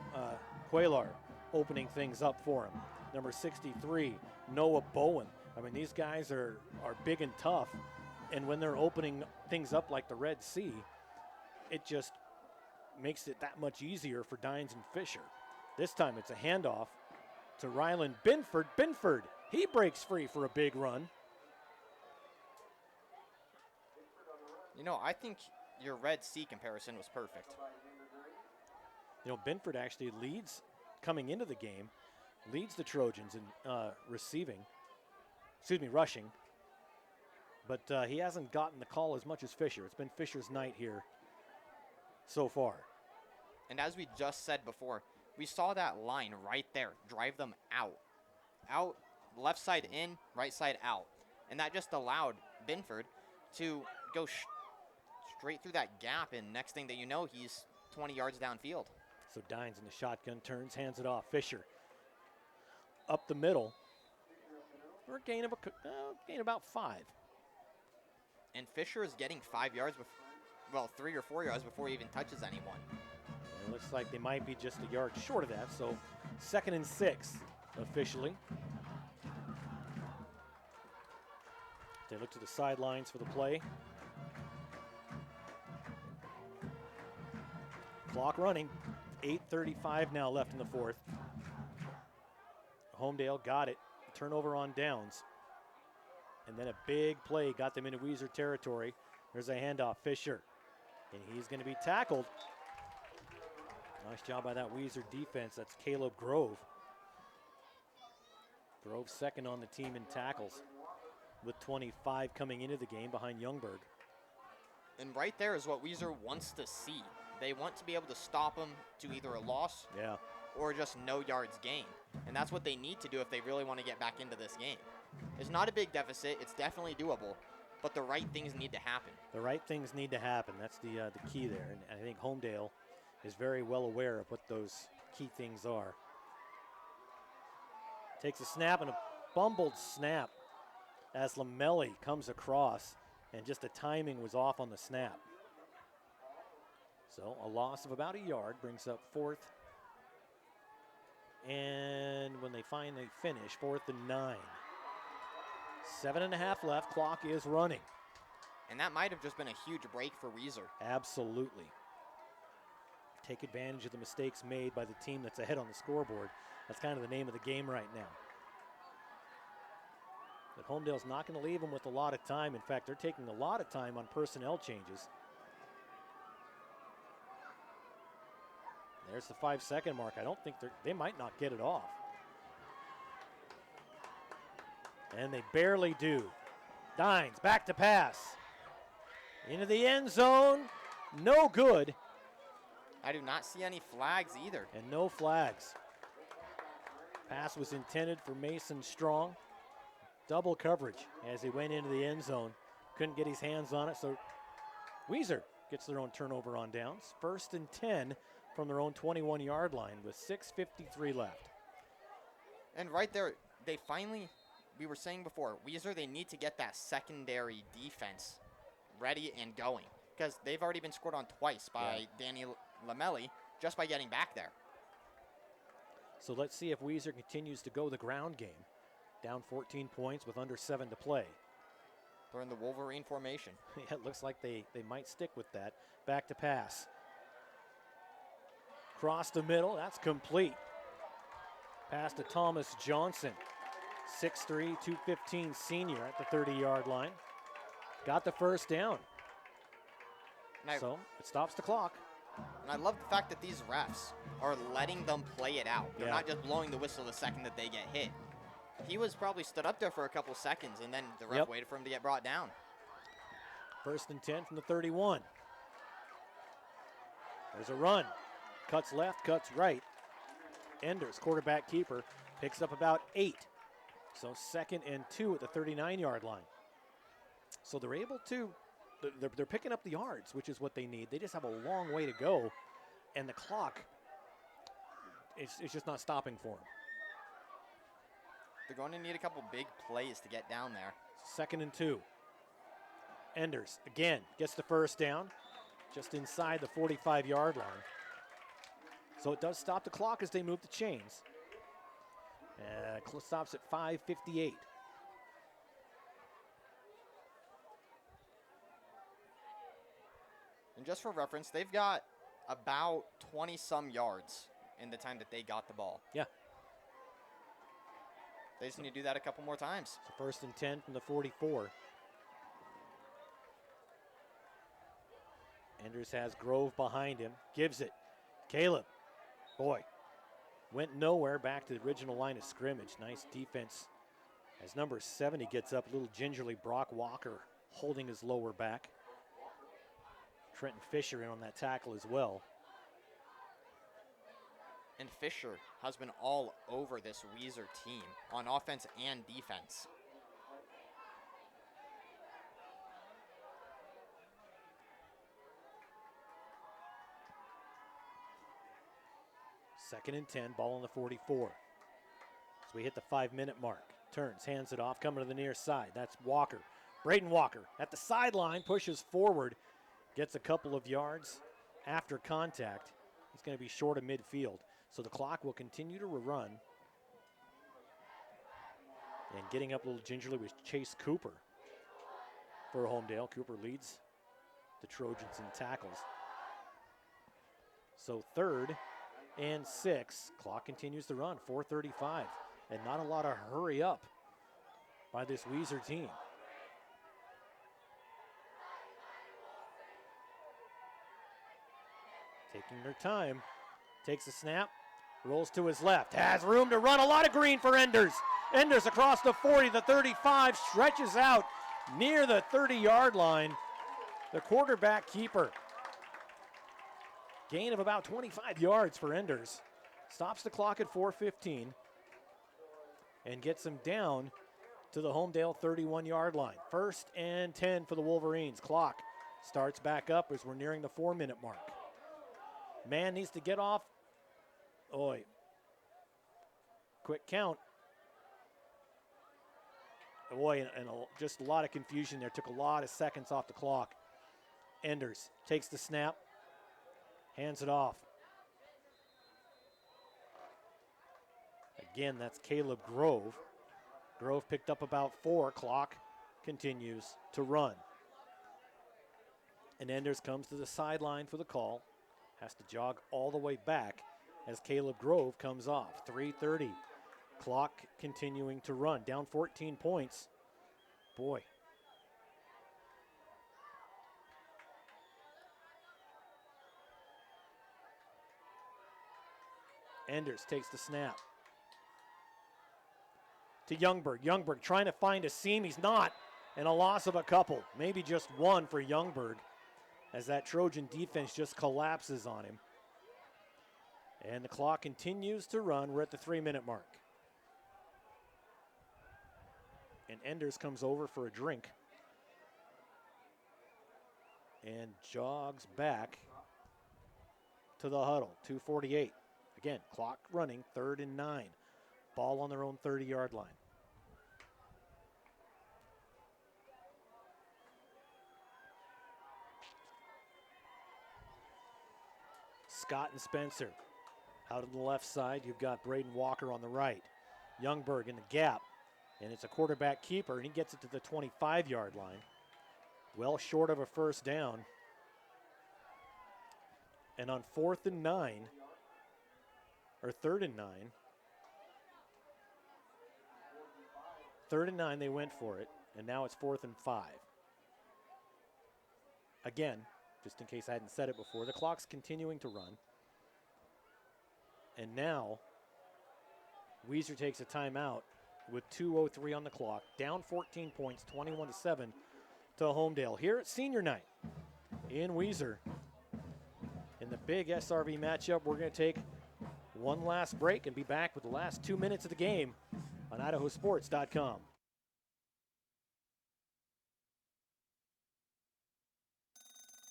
Cuellar opening things up for him. Number 63, Noah Bowen. I mean, these guys are big and tough, and when they're opening things up like the Red Sea, it just makes it that much easier for Dines and Fisher. This time it's a handoff to Ryland Binford. Binford, he breaks free for a big run. You know, I think your Red Sea comparison was perfect. You know, Binford actually leads, coming into the game, leads the Trojans in rushing. But he hasn't gotten the call as much as Fisher. It's been Fisher's night here so far. And as we just said before, we saw that line right there, drive them out. Out, left side in, right side out. And that just allowed Binford to go straight through that gap, and next thing that you know, he's 20 yards downfield. So Dines in the shotgun turns, hands it off. Fisher up the middle for a gain of about 5. And Fisher is getting 5 yards, 3 or 4 yards before he even touches anyone. It looks like they might be just a yard short of that, so 2nd and 6 officially. They look to the sidelines for the play. Clock running, 8:35 now left in the 4th. Homedale got it, turnover on downs. And then a big play got them into Weiser territory. There's a handoff, Fisher, and he's going to be tackled. Nice job by that Weiser defense. That's Caleb Grove. Grove 2nd on the team in tackles with 25 coming into the game behind Youngberg. And right there is what Weiser wants to see. They want to be able to stop them to either a loss or just no yards gain. And that's what they need to do if they really want to get back into this game. It's not a big deficit. It's definitely doable. But the right things need to happen. The right things need to happen. That's the key there. And I think Homedale is very well aware of what those key things are. Takes a snap and a bumbled snap as Lamelli comes across, and just the timing was off on the snap. So a loss of about a yard brings up 4th. And when they finally finish, 4th and 9. 7.5 left, clock is running. And that might have just been a huge break for Weiser. Absolutely. Take advantage of the mistakes made by the team that's ahead on the scoreboard. That's kind of the name of the game right now. But Homedale's not going to leave them with a lot of time. In fact, they're taking a lot of time on personnel changes. There's the 5-second mark. I don't think they might not get it off. And they barely do. Dines back to pass. Into the end zone. No good. I do not see any flags either. And no flags. Pass was intended for Mason Strong. Double coverage as he went into the end zone. Couldn't get his hands on it, so Weiser gets their own turnover on downs. 1st and 10 from their own 21-yard line with 6:53 left. And right there, they finally, we were saying before, Weiser, they need to get that secondary defense ready and going, because they've already been scored on twice by Danny Lamelli just by getting back there. So let's see if Weiser continues to go the ground game. Down 14 points with under 7 to play. They're in the Wolverine formation. Yeah, it looks like they might stick with that. Back to pass. Cross the middle, that's complete. Pass to Thomas Johnson. 6'3", 215 senior at the 30-yard line. Got the first down. So it stops the clock. And I love the fact that these refs are letting them play it out. They're not just blowing the whistle the second that they get hit. He was probably stood up there for a couple seconds, and then the ref waited for him to get brought down. 1st and 10 from the 31. There's a run. Cuts left, cuts right. Enders, quarterback keeper, picks up about 8. So 2nd and 2 at the 39-yard line. So they're able to, they're picking up the yards, which is what they need. They just have a long way to go, and the clock is just not stopping for them. They're going to need a couple big plays to get down there. 2nd and 2. Enders, again, gets the first down, just inside the 45-yard line. So it does stop the clock as they move the chains. Stops at 5:58. And just for reference, they've got about 20-some yards in the time that they got the ball. Yeah. They just need to do that a couple more times. So 1st and 10 from the 44. Enders has Grove behind him. Gives it. Caleb. Boy. Went nowhere. Back to the original line of scrimmage. Nice defense. As number 70 gets up, a little gingerly, Brock Walker holding his lower back. Trenton Fisher in on that tackle as well. And Fisher has been all over this Weiser team on offense and defense. Second and 10, ball on the 44. So we hit the 5-minute mark. Turns, hands it off, coming to the near side. That's Walker. Braden Walker at the sideline, pushes forward, gets a couple of yards after contact. He's going to be short of midfield. So the clock will continue to run. And getting up a little gingerly was Chase Cooper for Homedale. Cooper leads the Trojans in tackles. So 3rd and 6. Clock continues to run, 4:35. And not a lot of hurry up by this Weiser team. Taking their time. Takes a snap. Rolls to his left. Has room to run. A lot of green for Enders. Enders across the 40, the 35. Stretches out near the 30-yard line. The quarterback keeper. Gain of about 25 yards for Enders. Stops the clock at 4:15. And gets him down to the Homedale 31-yard line. 1st and 10 for the Wolverines. Clock starts back up as we're nearing the 4-minute mark. Man needs to get off. Oi. Quick count. Boy, and just a lot of confusion there. Took a lot of seconds off the clock. Enders takes the snap. Hands it off. Again, that's Caleb Grove. Grove picked up about 4. Clock continues to run. And Enders comes to the sideline for the call. Has to jog all the way back as Caleb Grove comes off. 3:30. Clock continuing to run. Down 14 points. Boy. Enders takes the snap. To Youngberg. Youngberg trying to find a seam. He's not. And a loss of a couple. Maybe just one for Youngberg as that Trojan defense just collapses on him. And the clock continues to run. We're at the 3-minute mark. And Enders comes over for a drink. And jogs back to the huddle. 2:48. Again, clock running, 3rd and 9. Ball on their own 30-yard line. Scott and Spencer out on the left side. You've got Braden Walker on the right. Youngberg in the gap. And it's a quarterback keeper, and he gets it to the 25-yard line. Well short of a first down. And on 4th and 9, or 3rd and 9, 3rd and 9, they went for it, and now it's 4th and 5. Again, just in case I hadn't said it before, the clock's continuing to run. And now, Weiser takes a timeout with 2:03 on the clock, down 14 points, 21-7 to Homedale. Here at senior night in Weiser. In the big SRV matchup, we're going to take one last break and be back with the last 2 minutes of the game on IdahoSports.com.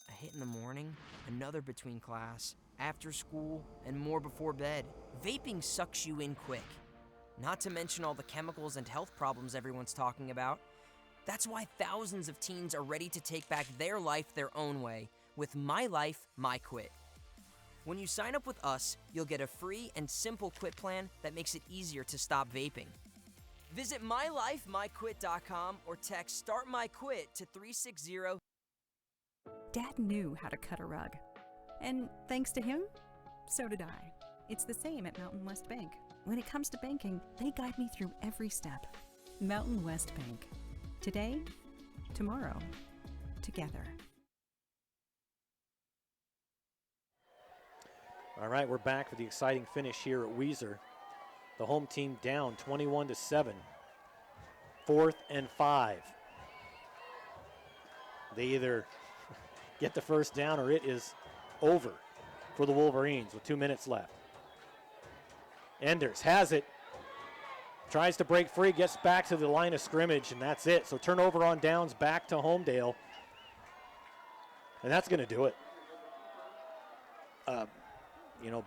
A hit in the morning, another between class, after school, and more before bed. Vaping sucks you in quick. Not to mention all the chemicals and health problems everyone's talking about. That's why thousands of teens are ready to take back their life their own way with My Life, My Quit. When you sign up with us, you'll get a free and simple quit plan that makes it easier to stop vaping. Visit mylifemyquit.com or text Start My Quit to 360. Dad knew how to cut a rug. And thanks to him, so did I. It's the same at Mountain West Bank. When it comes to banking, they guide me through every step. Mountain West Bank. Today, tomorrow, together. All right, we're back for the exciting finish here at Weiser. The home team down 21-7. 4th and 5. They either get the first down or it is over for the Wolverines with 2 minutes left. Enders has it. Tries to break free, gets back to the line of scrimmage, and that's it. So turnover on downs back to Homedale. And that's going to do it.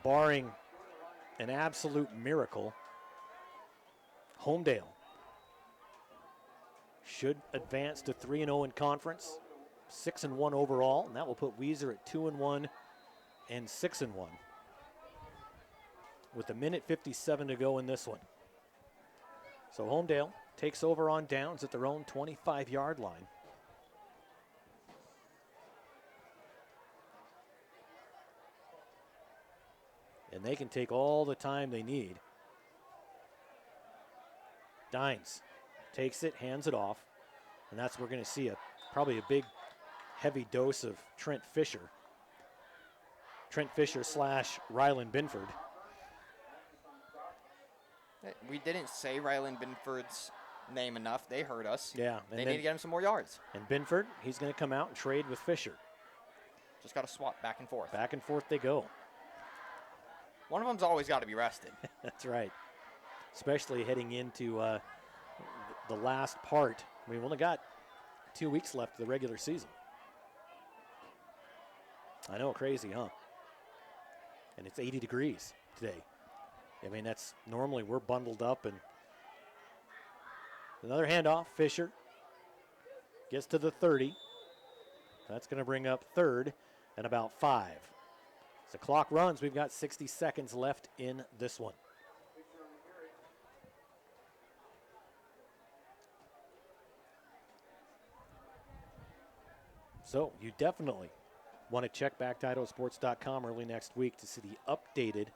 Barring an absolute miracle, Homedale should advance to 3-0 in conference, 6-1 overall, and that will put Weiser at 2-1 and 6-1 with a minute 57 to go in this one. So Homedale takes over on downs at their own 25-yard line. And they can take all the time they need. Dines takes it, hands it off, and that's where we're going to see probably a big, heavy dose of Trent Fisher. Trent Fisher / Ryland Binford. We didn't say Ryland Binford's name enough. They heard us. Yeah. They need to get him some more yards. And Binford, he's going to come out and trade with Fisher. Just got to swap back and forth. Back and forth they go. One of them's always got to be rested. That's right. Especially heading into the last part. We've only got 2 weeks left of the regular season. I know, crazy, huh? And it's 80 degrees today. I mean, that's normally we're bundled up. And another handoff. Fisher gets to the 30. That's going to bring up 3rd and about 5. As the clock runs, we've got 60 seconds left in this one. So you definitely want to check back to IdahoSports.com early next week to see the updated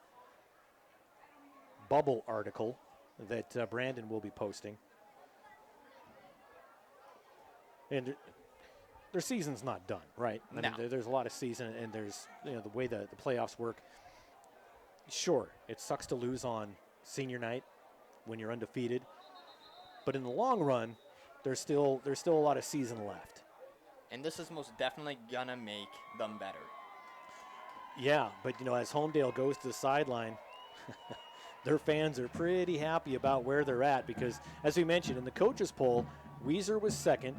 bubble article that Brandon will be posting. And their season's not done, right? I mean, there's a lot of season, and there's the way the playoffs work. Sure, it sucks to lose on senior night when you're undefeated, but in the long run, there's still a lot of season left. And this is most definitely gonna make them better. Yeah, but as Homedale goes to the sideline, their fans are pretty happy about where they're at because, as we mentioned, in the coaches poll, Weiser was 2nd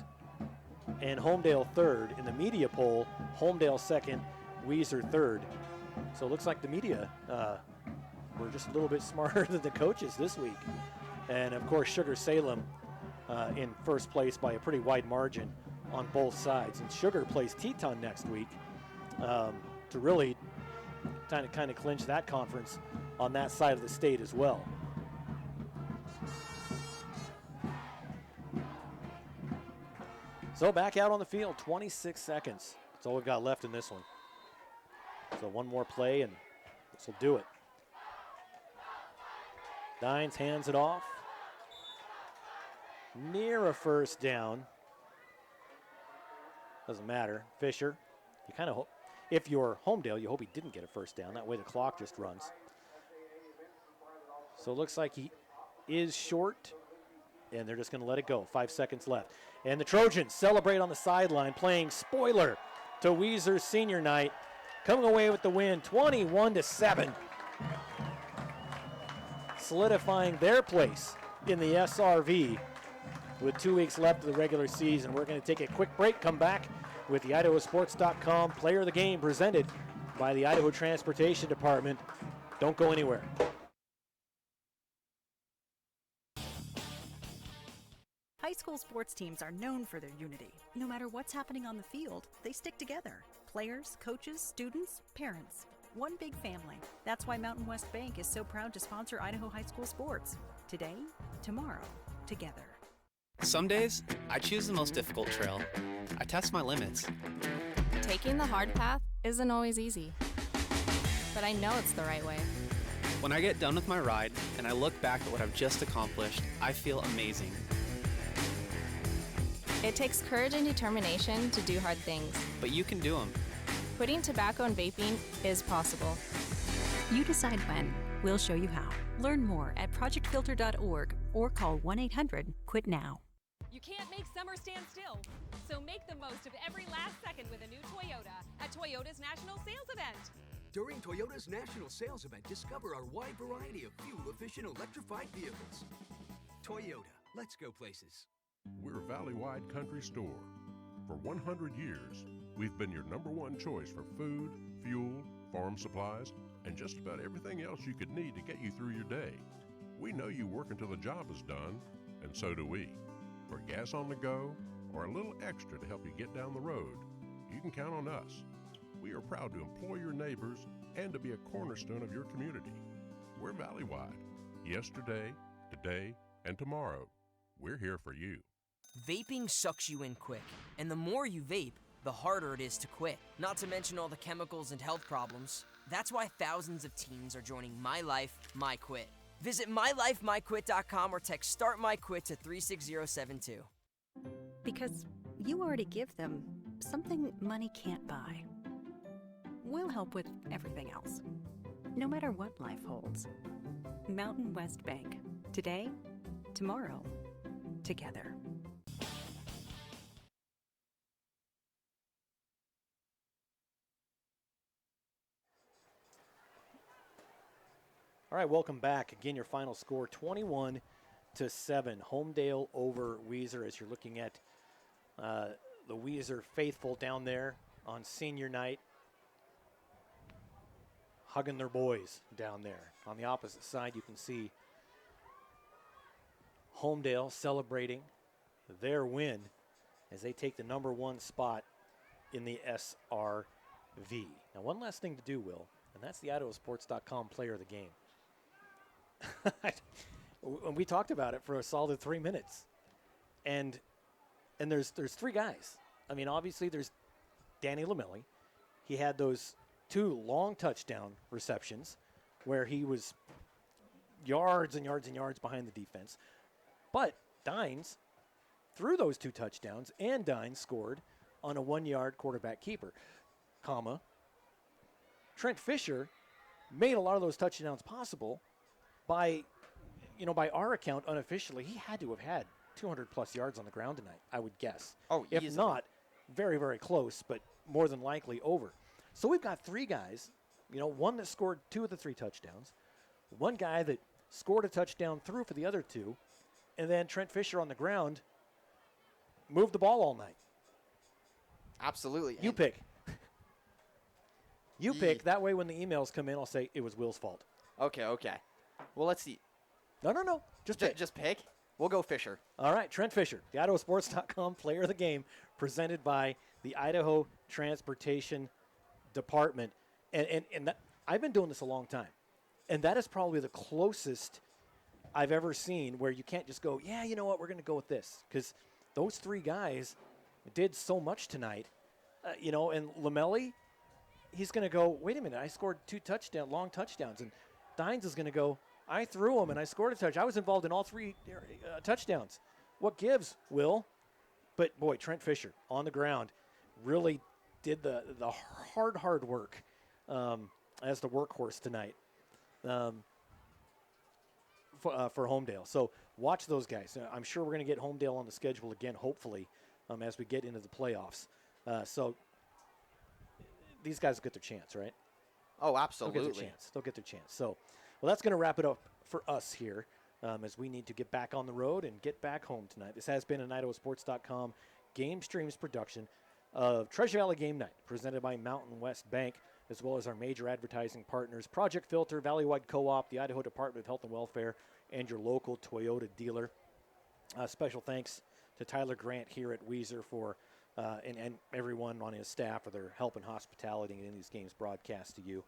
and Homedale 3rd. In the media poll, Homedale 2nd, Weiser 3rd. So it looks like the media were just a little bit smarter than the coaches this week. And, of course, Sugar Salem in first place by a pretty wide margin on both sides. And Sugar plays Teton next week to really kind of clinch that conference on that side of the state as well. So back out on the field, 26 seconds. That's all we've got left in this one. So one more play, and this will do it. Dines hands it off. Near a first down. Doesn't matter. Fisher, you kind of hope, if you're Homedale, you hope he didn't get a first down. That way the clock just runs. So it looks like he is short, and they're just going to let it go. 5 seconds left. And the Trojans celebrate on the sideline, playing spoiler to Weiser's senior night, coming away with the win, 21-7. Solidifying their place in the SRV with 2 weeks left of the regular season. We're going to take a quick break, come back with the IdahoSports.com Player of the Game presented by the Idaho Transportation Department. Don't go anywhere. High school sports teams are known for their unity. No matter what's happening on the field, they stick together. Players, coaches, students, parents. One big family. That's why Mountain West Bank is so proud to sponsor Idaho high school sports. Today, tomorrow, together. Some days, I choose the most difficult trail. I test my limits. Taking the hard path isn't always easy, but I know it's the right way. When I get done with my ride and I look back at what I've just accomplished, I feel amazing. It takes courage and determination to do hard things. But you can do them. Quitting tobacco and vaping is possible. You decide when. We'll show you how. Learn more at projectfilter.org or call 1-800-QUIT-NOW. You can't make summer stand still, so make the most of every last second with a new Toyota at Toyota's National Sales Event. During Toyota's National Sales Event, discover our wide variety of fuel-efficient electrified vehicles. Toyota, let's go places. We're Valley-wide country store. For 100 years, we've been your #1 choice for food, fuel, farm supplies, and just about everything else you could need to get you through your day. We know you work until the job is done, and so do we. For gas on the go, or a little extra to help you get down the road, you can count on us. We are proud to employ your neighbors and to be a cornerstone of your community. We're Valley-wide. Yesterday, today, and tomorrow. We're here for you. Vaping sucks you in quick, and the more you vape, the harder it is to quit. Not to mention all the chemicals and health problems. That's why thousands of teens are joining My Life, My Quit. Visit mylifemyquit.com or text Start My Quit to 36072. Because you already give them something money can't buy. We'll help with everything else, no matter what life holds. Mountain West Bank. Today, tomorrow, together. All right, welcome back. Again, your final score, 21-7. Homedale over Weiser as you're looking at the Weiser faithful down there on senior night, hugging their boys down there. On the opposite side, you can see Homedale celebrating their win as they take the #1 spot in the SRV. Now, one last thing to do, Will, and that's the IdahoSports.com Player of the Game. We talked about it for a solid 3 minutes, and there's 3 guys. I mean, obviously there's Danny Lamilli. He had those 2 long touchdown receptions where he was yards and yards and yards behind the defense. But Dines threw those 2 touchdowns, and Dines scored on a 1-yard quarterback keeper, Trent Fisher made a lot of those touchdowns possible. By our account, unofficially, he had to have had 200-plus yards on the ground tonight, I would guess. Oh, if easily. not, very, very close, but more than likely over. So we've got 3 guys, one that scored 2 of the 3 touchdowns, one guy that scored a touchdown through for the other 2, and then Trent Fisher on the ground moved the ball all night. Absolutely. You pick. You pick. That way when the emails come in, I'll say it was Will's fault. Okay. Well, let's see. No. Just pick. Just pick? We'll go Fisher. All right, Trent Fisher, the IdahoSports.com Player of the Game, presented by the Idaho Transportation Department. And that, I've been doing this a long time, and that is probably the closest I've ever seen where you can't just go, yeah, you know what, we're going to go with this. Because those 3 guys did so much tonight. And Lamelli, he's going to go, wait a minute, I scored 2 long touchdowns. And Dines is going to go, I threw them and I scored a touch. I was involved in all 3 touchdowns. What gives, Will? But, boy, Trent Fisher on the ground really did the hard work as the workhorse tonight for Homedale. So watch those guys. I'm sure we're going to get Homedale on the schedule again, hopefully, as we get into the playoffs. So these guys will get their chance, right? Oh, absolutely. They'll get their chance. So, well, that's going to wrap it up for us here as we need to get back on the road and get back home tonight. This has been an IdahoSports.com GameStreams production of Treasure Valley Game Night, presented by Mountain West Bank, as well as our major advertising partners, Project Filter, Valleywide Co-op, the Idaho Department of Health and Welfare, and your local Toyota dealer. Special thanks to Tyler Grant here at Weiser for and everyone on his staff for their help and hospitality in these games broadcast to you.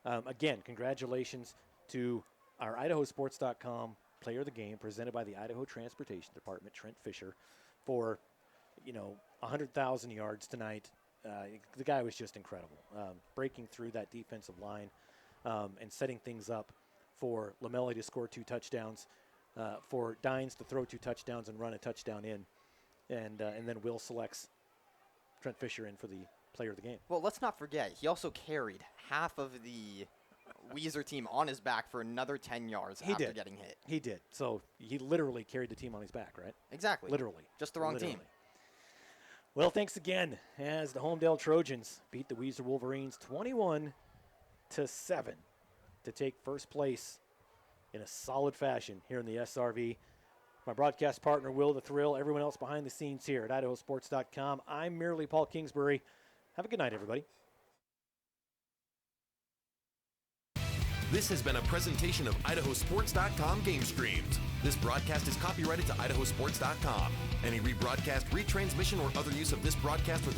Again, congratulations to our IdahoSports.com player of the game, presented by the Idaho Transportation Department, Trent Fisher, for 100,000 yards tonight. The guy was just incredible, breaking through that defensive line and setting things up for Lamelli to score 2 touchdowns, for Dines to throw 2 touchdowns and run a touchdown in, and then Will selects Trent Fisher in for the player of the game. Well, let's not forget, he also carried half of the Weiser team on his back for another 10 yards after getting hit. He did. So he literally carried the team on his back, right? Exactly. Literally. Just the wrong team. Well, thanks again as the Homedale Trojans beat the Weiser Wolverines 21-7 to take first place in a solid fashion here in the SRV. My broadcast partner, Will the Thrill, everyone else behind the scenes here at IdahoSports.com. I'm merely Paul Kingsbury. Have a good night, everybody. This has been a presentation of IdahoSports.com GameStreams. This broadcast is copyrighted to IdahoSports.com. Any rebroadcast, retransmission, or other use of this broadcast without